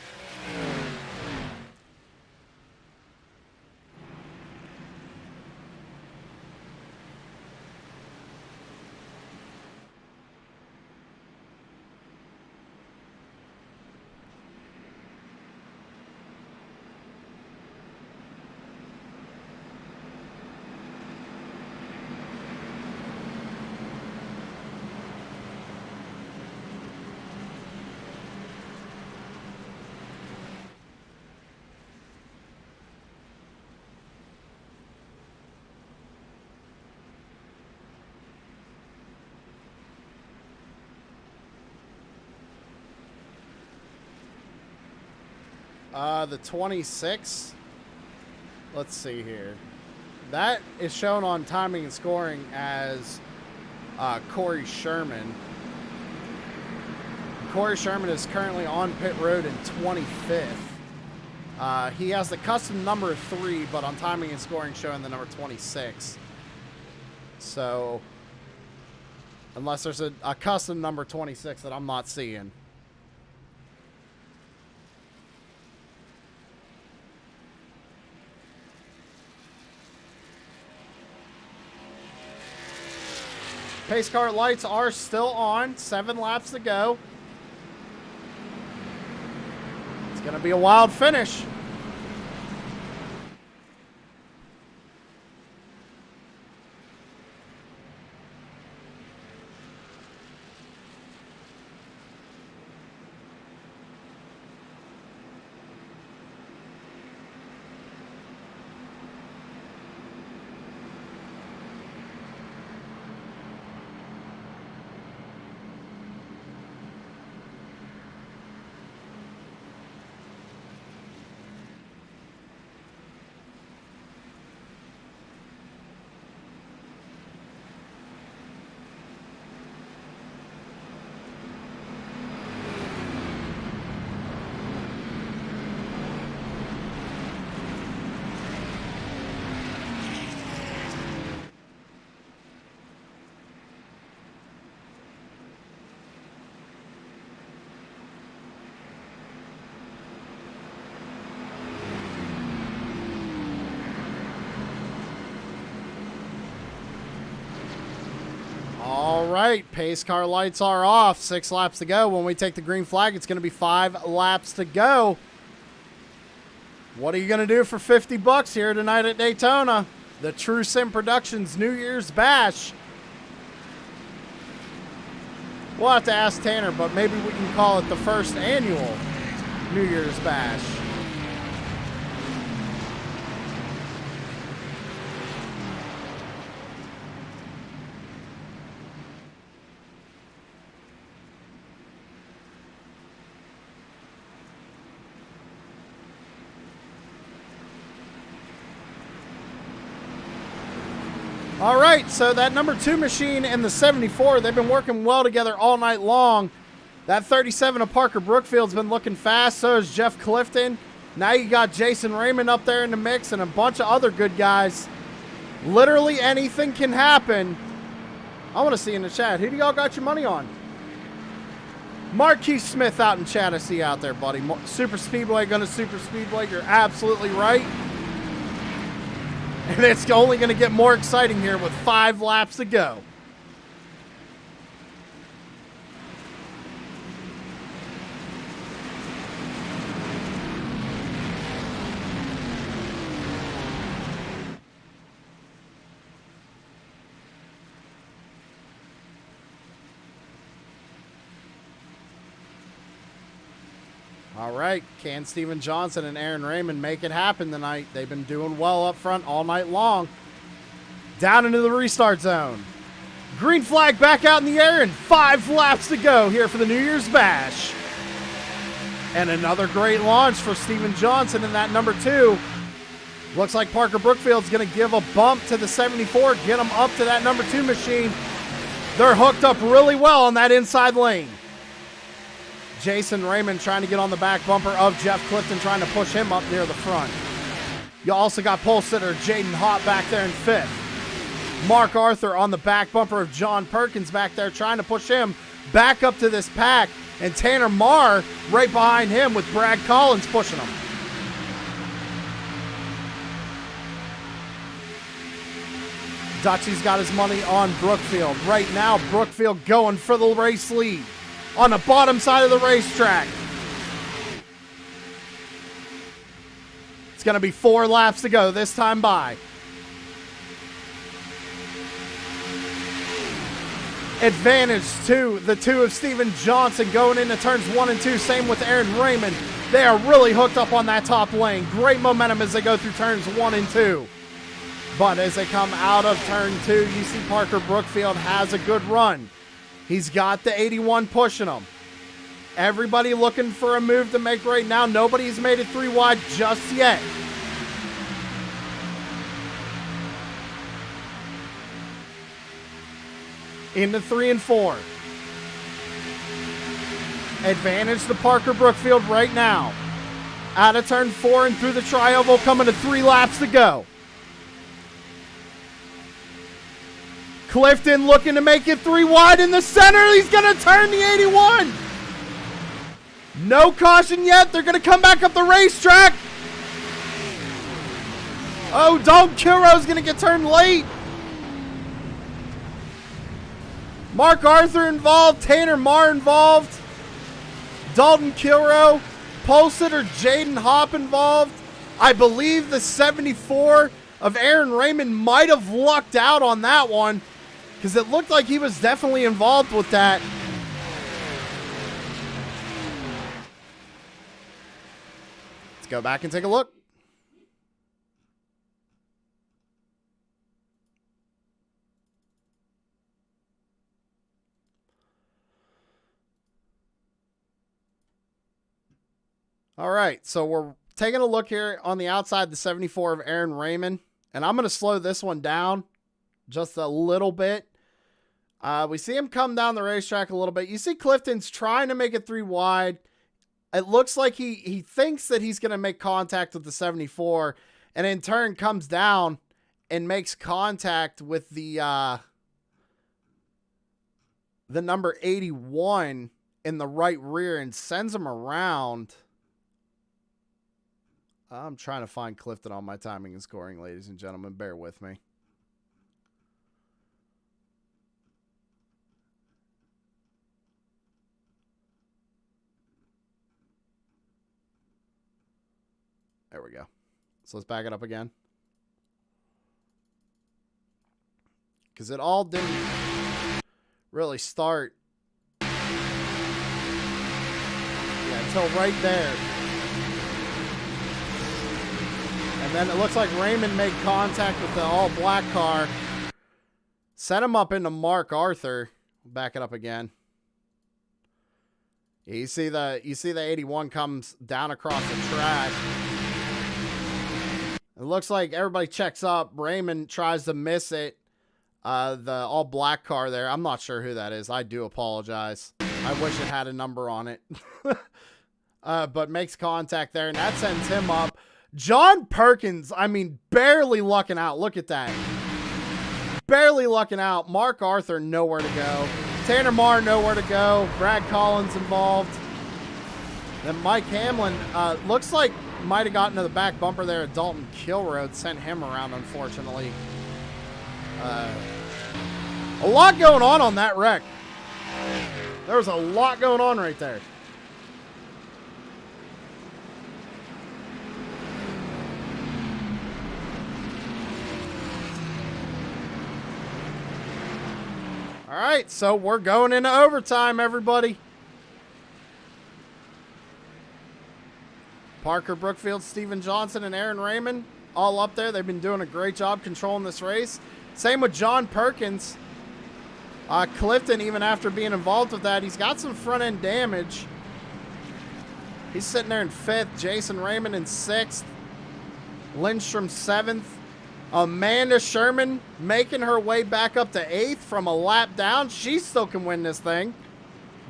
The 26. Let's see here. That is shown on timing and scoring as Corey Sherman. Corey Sherman is currently on pit road in 25th. He has the custom number 3, but on timing and scoring showing the number 26. So, unless there's a custom number 26 that I'm not seeing. Pace car lights are still on. 7 laps to go. It's going to be a wild finish. All right, pace car lights are off. 6 laps to go. When we take the green flag, it's going to be 5 laps to go. What are you going to do for $50 here tonight at Daytona? The True Sim Productions New Year's Bash. We'll have to ask Tanner, but maybe we can call it the first annual New Year's Bash. All right, so that number 2 machine and the 74, they've been working well together all night long. That 37 of Parker Brookfield's been looking fast, so is Jeff Clifton. Now you got Jason Raymond up there in the mix and a bunch of other good guys. Literally anything can happen. I want to see in the chat, who do y'all got your money on? Marquis Smith out in chat, I see you out there, buddy. Super Speedway, gonna Super Speedway, you're absolutely right. And it's only going to get more exciting here with 5 laps to go. All right, can Steven Johnson and Aaron Raymond make it happen tonight? They've been doing well up front all night long. Down into the restart zone. Green flag back out in the air and 5 laps to go here for the New Year's Bash. And another great launch for Steven Johnson in that number 2. Looks like Parker Brookfield's going to give a bump to the 74, get him up to that number 2 machine. They're hooked up really well on that inside lane. Jason Raymond trying to get on the back bumper of Jeff Clifton, trying to push him up near the front. You also got pole sitter Jaden Hott back there in 5th. Mark Arthur on the back bumper of John Perkins back there, trying to push him back up to this pack. And Tanner Marr right behind him with Brad Collins pushing him. Dutchy's got his money on Brookfield. Right now, Brookfield going for the race lead on the bottom side of the racetrack. It's going to be 4 laps to go this time by. Advantage to the 2 of Steven Johnson going into turns 1 and 2. Same with Aaron Raymond. They are really hooked up on that top lane. Great momentum as they go through turns 1 and 2. But as they come out of turn 2, you see Parker Brookfield has a good run. He's got the 81 pushing him. Everybody looking for a move to make right now. Nobody's made it 3 wide just yet. Into 3 and 4. Advantage to Parker Brookfield right now. Out of turn 4 and through the tri-oval, coming to 3 laps to go. Clifton looking to make it 3 wide in the center. He's going to turn the 81. No caution yet. They're going to come back up the racetrack. Oh, Dalton Kilroe's going to get turned late. Mark Arthur involved. Tanner Marr involved. Dalton Kilroe. Polsett or Jaden Hopp involved. I believe the 74 of Aaron Raymond might have lucked out on that one because it looked like he was definitely involved with that. Let's go back and take a look. All right, so we're taking a look here on the outside, the 74 of Aaron Raymond, and I'm going to slow this one down just a little bit. We see him come down the racetrack a little bit. You see Clifton's trying to make it 3 wide. It looks like he thinks that he's going to make contact with the 74, and in turn comes down and makes contact with the number 81 in the right rear and sends him around. I'm trying to find Clifton on my timing and scoring, ladies and gentlemen. Bear with me. There we go. So let's back it up again. Because it all didn't really start. Yeah, until right there. And then it looks like Raymond made contact with the all-black car. Set him up into Mark Arthur. Back it up again. Yeah, you see the 81 comes down across the track. It looks like everybody checks up. Raymond tries to miss it. The all-black car there. I'm not sure who that is. I do apologize. I wish it had a number on it. But makes contact there, and that sends him up. John Perkins, I mean, barely lucking out. Look at that. Barely lucking out. Mark Arthur, nowhere to go. Tanner Marr, nowhere to go. Brad Collins involved. Then Mike Hamlin, looks like might have gotten to the back bumper there at Dalton Kilroe. Sent him around, unfortunately. A lot going on that wreck. There was a lot going on right there. All right, so we're going into overtime, everybody. Parker Brookfield, Steven Johnson, and Aaron Raymond all up there. They've been doing a great job controlling this race. Same with John Perkins. Clifton, even after being involved with that, he's got some front-end damage. He's sitting there in 5th. Jason Raymond in 6th. Lindstrom 7th. Amanda Sherman making her way back up to 8th from a lap down. She still can win this thing.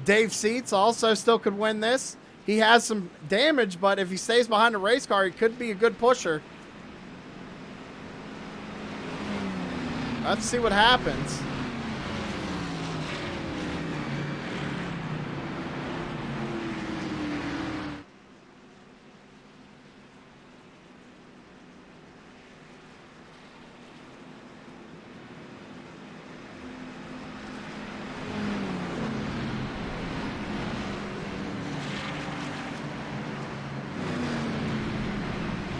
Dave Seats also still could win this. He has some damage, but if he stays behind the race car, he could be a good pusher. Let's see what happens.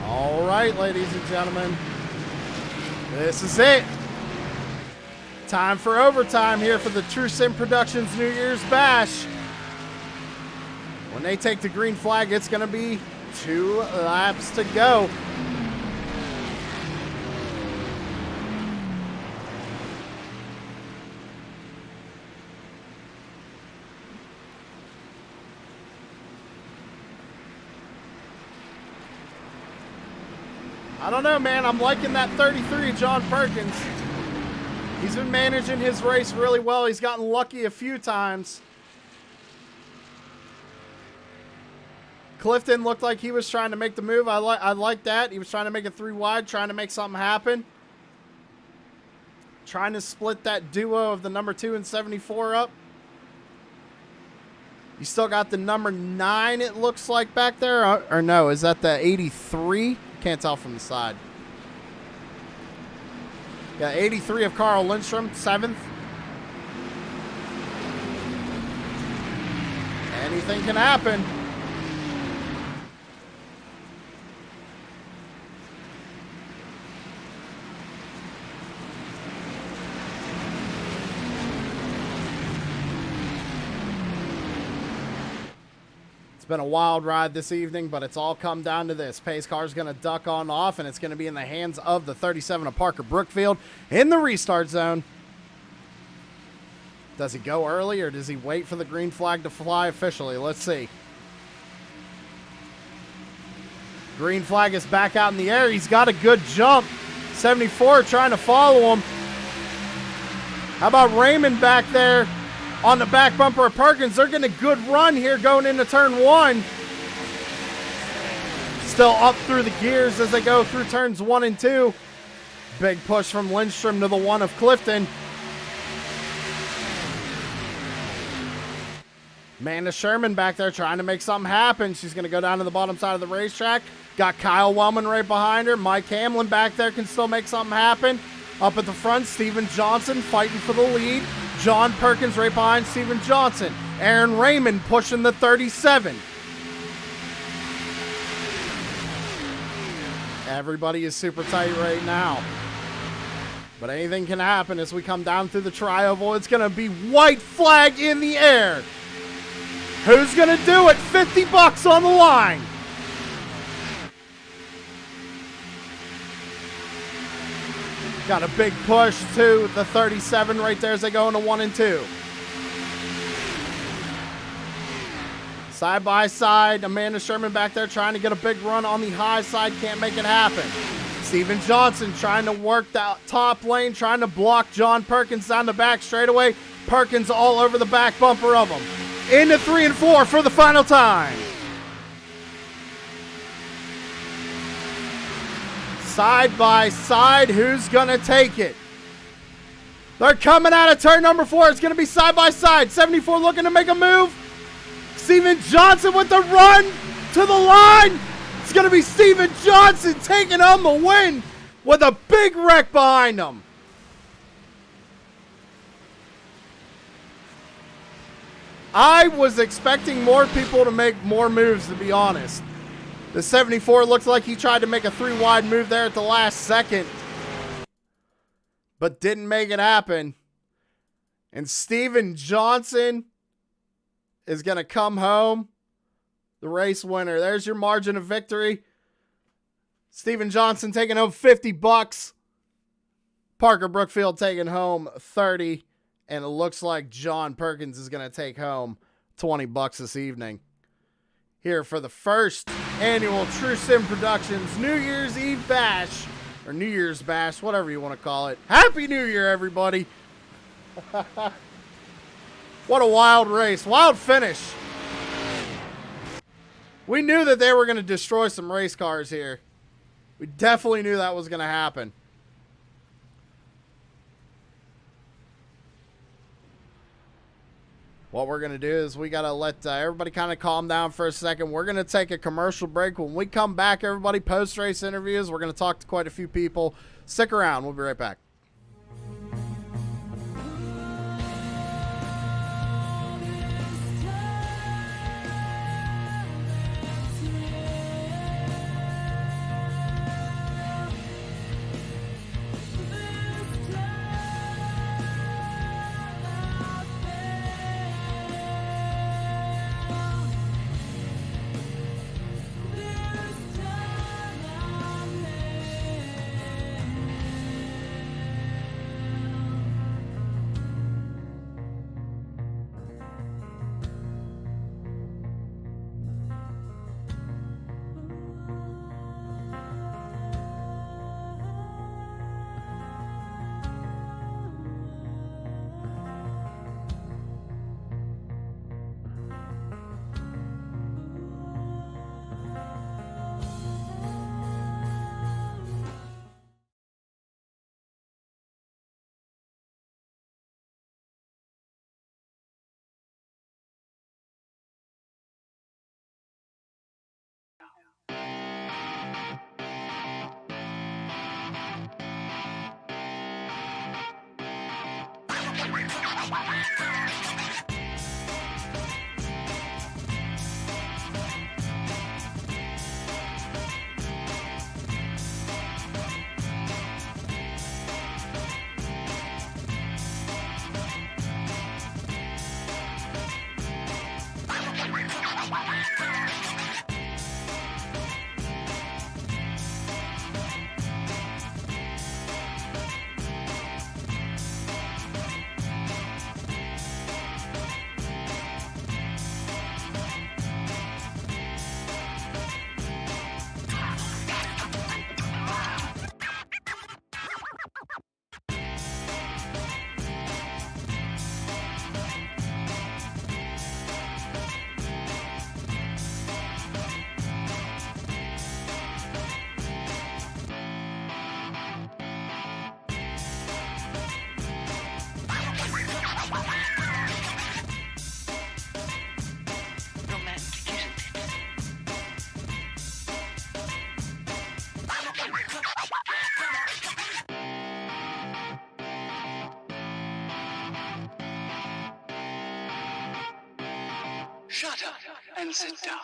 All right, ladies and gentlemen, this is it. Time for overtime here for the True Sim Productions New Year's Bash. When they take the green flag, it's going to be 2 laps to go. I don't know, man. I'm liking that 33, John Perkins. He's been managing his race really well. He's gotten lucky a few times. Clifton looked like he was trying to make the move. I like that. He was trying to make it 3 wide, trying to make something happen. Trying to split that duo of the number 2 and 74 up. You still got the number 9, it looks like, back there. Or no, is that the 83? Can't tell from the side. Yeah, 83 of Carl Lindstrom, 7th. Anything can happen. Been a wild ride this evening, but it's all come down to this. Pace car's going to duck on off, and it's going to be in the hands of the 37 of Parker Brookfield in the restart zone. Does he go early, or does he wait for the green flag to fly officially? Let's see. Green flag is back out in the air. He's got a good jump. 74 trying to follow him. How about Raymond back there? On the back bumper of Perkins, they're getting a good run here going into turn 1. Still up through the gears as they go through turns 1 and 2. Big push from Lindstrom to the 1 of Clifton. Amanda Sherman back there trying to make something happen. She's going to go down to the bottom side of the racetrack. Got Kyle Wellman right behind her. Mike Hamlin back there can still make something happen. Up at the front, Steven Johnson fighting for the lead. John Perkins right behind Steven Johnson. Aaron Raymond pushing the 37. Everybody is super tight right now. But anything can happen as we come down through the tri-oval. It's going to be white flag in the air. Who's going to do it? $50 on the line. Got a big push to the 37 right there as they go into 1 and 2. Side by side, Amanda Sherman back there trying to get a big run on the high side. Can't make it happen. Steven Johnson trying to work that top lane, trying to block John Perkins down the back straightaway. Perkins all over the back bumper of him. Into 3 and 4 for the final time. Side by side, who's going to take it? They're coming out of turn number 4. It's going to be side by side. 74 looking to make a move. Steven Johnson with the run to the line. It's going to be Steven Johnson taking home the win with a big wreck behind him. I was expecting more people to make more moves, to be honest. The 74 looks like he tried to make a 3 wide move there at the last second, but didn't make it happen. And Steven Johnson is going to come home the race winner. There's your margin of victory. Steven Johnson taking home $50. Parker Brookfield taking home 30. And it looks like John Perkins is going to take home $20 this evening. Here for the first annual True Sim Productions New Year's Eve Bash, or New Year's Bash, whatever you want to call it. Happy New Year, everybody. What a wild race. Wild finish. We knew that they were going to destroy some race cars here. We definitely knew that was going to happen. What we're going to do is we got to let everybody kind of calm down for a second. We're going to take a commercial break. When we come back, everybody, post-race interviews. We're going to talk to quite a few people. Stick around. We'll be right back. shut up and sit down.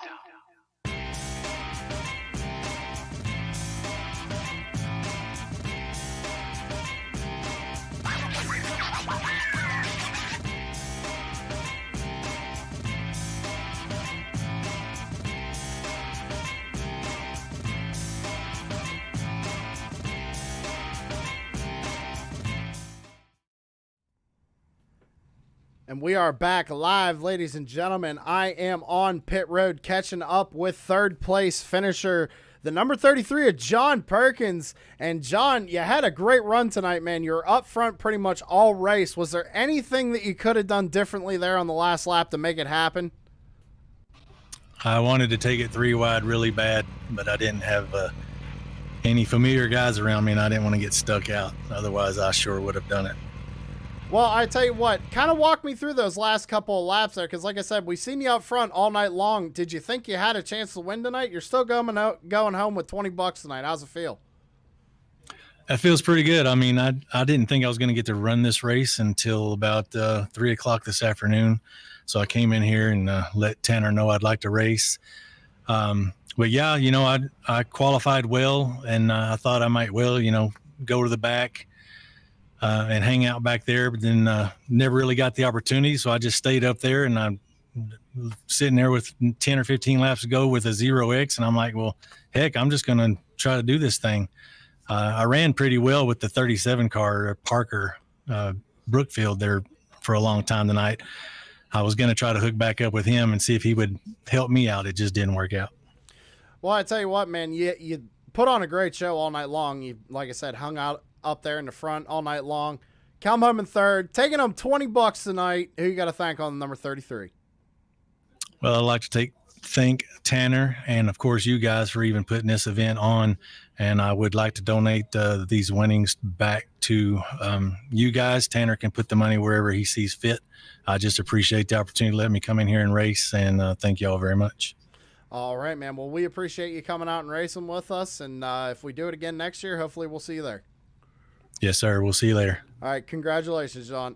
And we are back live, ladies and gentlemen. I am on pit road catching up with third place finisher, the number 33 of John Perkins. And John, you had a great run tonight, man. You were up front pretty much all race. Was there anything that you could have done differently there on the last lap to make it happen? I wanted to take it 3 wide really bad, but I didn't have any familiar guys around me, and I didn't want to get stuck out. Otherwise, I sure would have done it. Well, I tell you what, kind of walk me through those last couple of laps there, because like I said, we seen you up front all night long. Did you think you had a chance to win tonight? You're still going home with $20 tonight. How's it feel? That feels pretty good. I mean, I didn't think I was going to get to run this race until about 3 o'clock this afternoon. So I came in here and let Tanner know I'd like to race. But yeah, you know, I qualified well, and I thought I might go to the back and hang out back there, but then never really got the opportunity. So I just stayed up there, and I'm sitting there with 10 or 15 laps to go with a 0X. And I'm like, well, heck, I'm just going to try to do this thing. I ran pretty well with the 37 car, Parker Brookfield, there for a long time tonight. I was going to try to hook back up with him and see if he would help me out. It just didn't work out. Well, I tell you what, man, you put on a great show all night long. You, like I said, hung out up there in the front all night long. Come home in third, taking home $20 tonight. Who you got to thank on the number 33? Well, I'd like to thank Tanner and, of course, you guys for even putting this event on. And I would like to donate these winnings back to you guys. Tanner can put the money wherever he sees fit. I just appreciate the opportunity to let me come in here and race, and thank you all very much. All right, man. Well, we appreciate you coming out and racing with us. And if we do it again next year, hopefully we'll see you there. Yes, sir. We'll see you later. All right. Congratulations, John.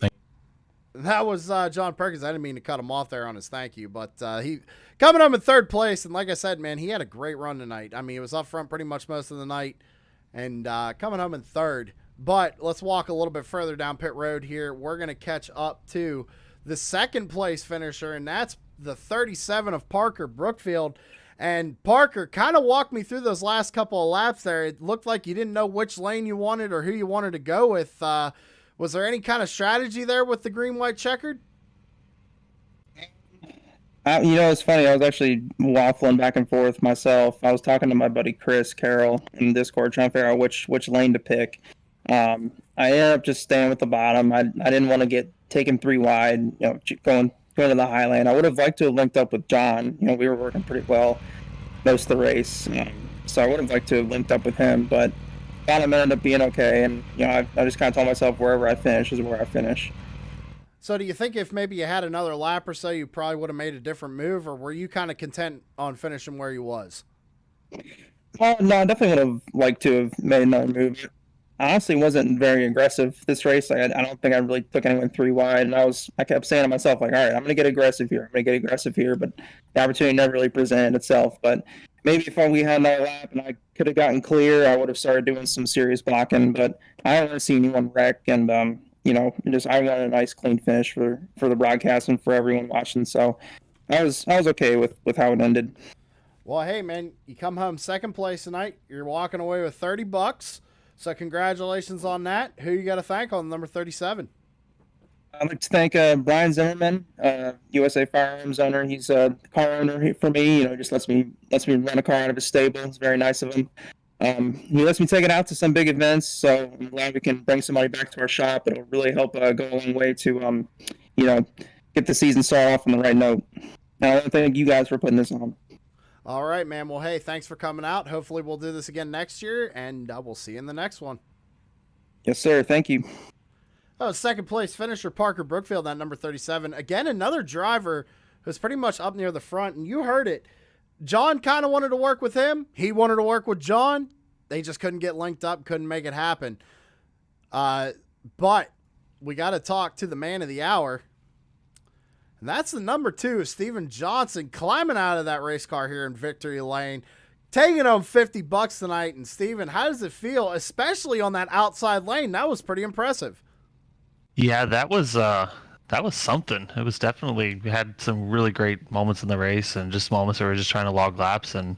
Thank you. That was John Perkins. I didn't mean to cut him off there on his thank you, but he coming up in third place. And like I said, man, he had a great run tonight. I mean, he was up front pretty much most of the night and coming home in third. But let's walk a little bit further down pit road here. We're going to catch up to the second place finisher, and that's the 37 of Parker Brookfield. And Parker, kind of walked me through those last couple of laps there. It looked like you didn't know which lane you wanted or who you wanted to go with. Was there any kind of strategy there with the green, white, checkered? It's funny. I was actually waffling back and forth myself. I was talking to my buddy Chris Carroll in Discord trying to figure out which lane to pick. I ended up just staying with the bottom. I didn't want to get taken 3 wide, going to the high lane. I would have liked to have linked up with John. We were working pretty well most of the race. So I would have liked to have linked up with him, but bottom ended up being okay. And, I just kind of told myself wherever I finish is where I finish. So do you think if maybe you had another lap or so, you probably would have made a different move, or were you kind of content on finishing where you was? Well, no, I definitely would have liked to have made another move. I honestly wasn't very aggressive this race. I don't think I really took anyone 3 wide, and I kept saying to myself, like, all right, I'm going to get aggressive here, but the opportunity never really presented itself. But maybe if we had another lap and I could have gotten clear, I would have started doing some serious blocking, but I don't want to see anyone wreck, and I wanted a nice clean finish for the broadcast and for everyone watching. So I was okay with how it ended. Well, hey man, you come home second place tonight. You're walking away with $30. So congratulations on that. Who you got to thank on number 37? I'd like to thank Brian Zimmerman, USA Firearms owner. He's a car owner for me. Just lets me rent a car out of his stable. It's very nice of him. He lets me take it out to some big events, so I'm glad we can bring somebody back to our shop. It'll really help go a long way to, get the season started off on the right note. And I want to thank you guys for putting this on. All right, man. Well, hey, thanks for coming out. Hopefully we'll do this again next year, and we'll see you in the next one. Yes, sir. Thank you. Oh, second place finisher Parker Brookfield at number 37. Again, another driver who's pretty much up near the front, and you heard it. John kind of wanted to work with him. He wanted to work with John. They just couldn't get linked up, couldn't make it happen. But we got to talk to the man of the hour. And that's the number 2, Steven Johnson, climbing out of that race car here in victory lane, taking home $50 tonight. And Steven, how does it feel, especially on that outside lane? That was pretty impressive. Yeah, that was something. It was definitely, we had some really great moments in the race, and just moments where we were just trying to log laps, and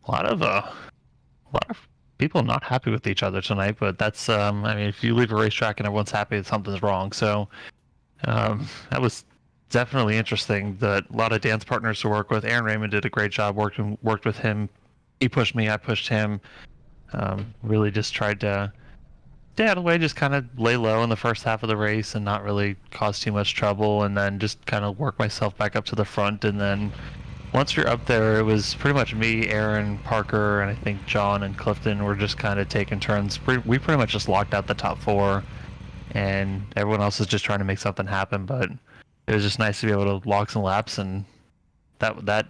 a lot of people not happy with each other tonight. But that's I mean, if you leave a racetrack and everyone's happy, something's wrong. So that was definitely interesting. A lot of dance partners to work with. Aaron Raymond did a great job worked with him. He pushed me, I pushed him. Really just tried to stay out of the way, just kind of lay low in the first half of the race and not really cause too much trouble, and then just kind of work myself back up to the front. And then once you're up there, it was pretty much me, Aaron, Parker, and I think John and Clifton were just kind of taking turns. We pretty much just locked out the top 4, and everyone else was just trying to make something happen. But it was just nice to be able to log some laps, and that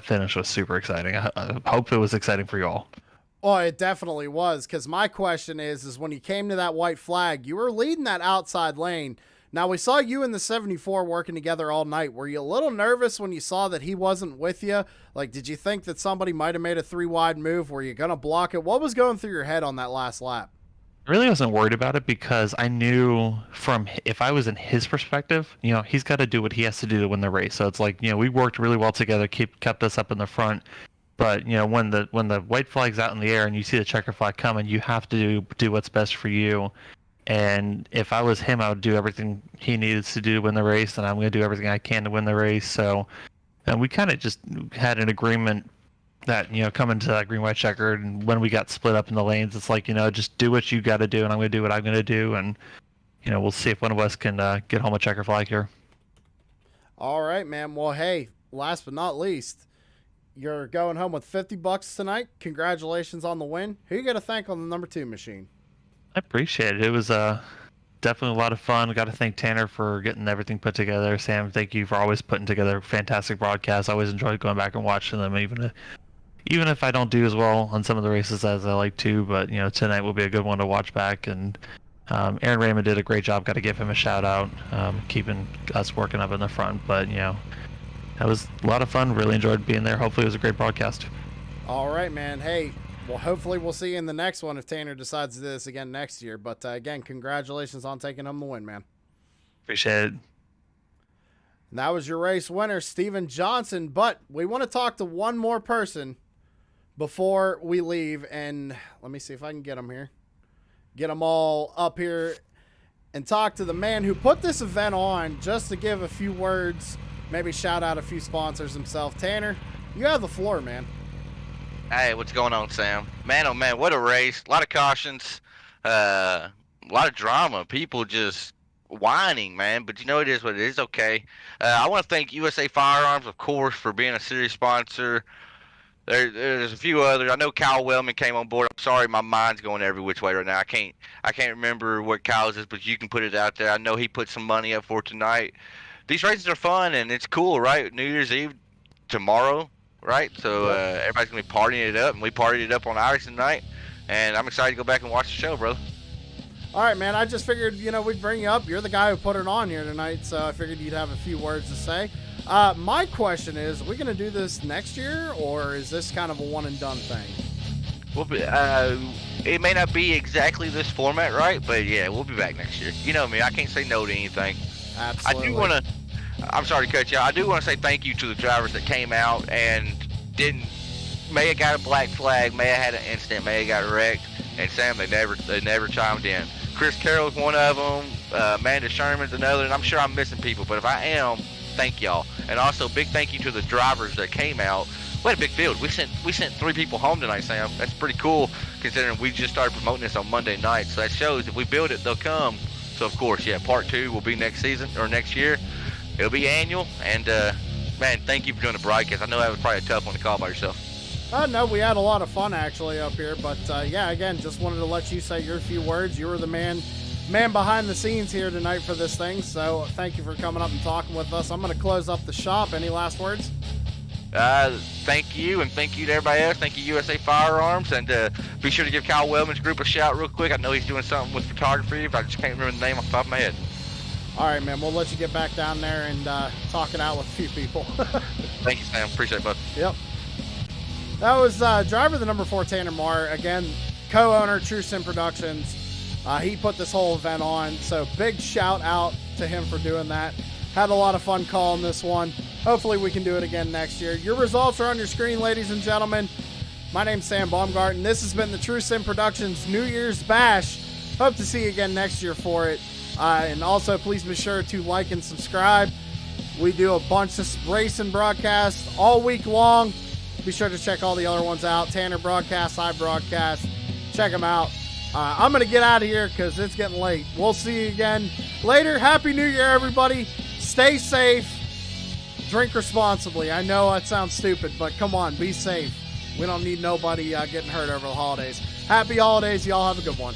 finish was super exciting. I hope it was exciting for you all. Oh, it definitely was, because my question is when you came to that white flag, you were leading that outside lane. Now, we saw you and the 74 working together all night. Were you a little nervous when you saw that he wasn't with you? Like, did you think that somebody might have made a 3-wide move? Were you going to block it? What was going through your head on that last lap? I really wasn't worried about it, because I knew if I was in his perspective, he's got to do what he has to do to win the race. So it's like, we worked really well together, kept us up in the front. But when the white flag's out in the air and you see the checker flag coming, you have to do what's best for you. And if I was him, I would do everything he needed to do to win the race, and I'm going to do everything I can to win the race. So, and we kind of just had an agreement that, coming to that green white checkered, and when we got split up in the lanes, it's like, just do what you got to do, and I'm going to do what I'm going to do, and we'll see if one of us can get home a checker flag here. All right, man. Well, hey, last but not least, you're going home with $50 tonight. Congratulations on the win. Who you got to thank on the number 2 machine? I appreciate it. It was definitely a lot of fun. Got to thank Tanner for getting everything put together. Sam, thank you for always putting together fantastic broadcasts. I always enjoyed going back and watching them, even if I don't do as well on some of the races as I like to. But tonight will be a good one to watch back. And Aaron Raymond did a great job. Got to give him a shout out, keeping us working up in the front. But that was a lot of fun. Really enjoyed being there. Hopefully it was a great broadcast. All right, man. Hey, well, hopefully we'll see you in the next one if Tanner decides to do this again next year. But again, congratulations on taking home the win, man. Appreciate it. And that was your race winner, Steven Johnson. But we want to talk to one more person before we leave. And let me see if I can get them here. Get them all up here and talk to the man who put this event on, just to give a few words, maybe shout out a few sponsors himself. Tanner, you have the floor, man. Hey, what's going on, Sam? Man, oh man, what a race. A lot of cautions, a lot of drama. People just whining, man. But it is what it is. Okay. I want to thank USA Firearms, of course, for being a series sponsor. There's a few others. I know Kyle Wellman came on board. I'm sorry, my mind's going every which way right now. I can't remember what Kyle's is, but you can put it out there. I know he put some money up for tonight. These races are fun, and it's cool, right? New Year's Eve tomorrow. Right, so everybody's gonna be partying it up, and we partied it up on ours tonight, and I'm excited to go back and watch the show, brother. All right, man. I just figured we'd bring you up. You're the guy who put it on here tonight, so I figured you'd have a few words to say. My question is, are we gonna do this next year, or is this kind of a one and done thing? Well, it may not be exactly this format, right? But yeah, we'll be back next year. You know me, I can't say no to anything. Absolutely. I'm sorry to cut you out. I do want to say thank you to the drivers that came out and may have got a black flag, may have had an incident, may have got wrecked, and Sam, they never chimed in. Chris Carroll's one of them, Amanda Sherman's another, and I'm sure I'm missing people, but if I am, thank y'all. And also, big thank you to the drivers that came out. We had a big field. We sent 3 people home tonight, Sam. That's pretty cool, considering we just started promoting this on Monday night. So that shows if we build it, they'll come. So of course, yeah, part 2 will be next season or next year. It'll be annual, and man, thank you for doing the broadcast. I know that was probably a tough one to call by yourself. No, we had a lot of fun actually up here, but yeah, again, just wanted to let you say your few words. You were the man behind the scenes here tonight for this thing, so thank you for coming up and talking with us. I'm going to close up the shop. Any last words? Thank you, and thank you to everybody else. Thank you, USA Firearms, and be sure to give Kyle Wellman's group a shout real quick. I know he's doing something with photography, but I just can't remember the name off the top of my head. All right, man. We'll let you get back down there and talk it out with a few people. Thank you, Sam. Appreciate it, bud. Yep. That was driver the number 4, Tanner Marr. Again, co-owner, True Sim Productions. He put this whole event on, so big shout out to him for doing that. Had a lot of fun calling this one. Hopefully we can do it again next year. Your results are on your screen, ladies and gentlemen. My name's Sam Baumgarten. This has been the True Sim Productions New Year's Bash. Hope to see you again next year for it. And also, please be sure to like and subscribe. We do a bunch of racing broadcasts all week long. Be sure to check all the other ones out. Tanner Broadcast, I Broadcast. Check them out. I'm going to get out of here because it's getting late. We'll see you again later. Happy New Year, everybody. Stay safe. Drink responsibly. I know that sounds stupid, but come on, be safe. We don't need nobody getting hurt over the holidays. Happy holidays. Y'all have a good one.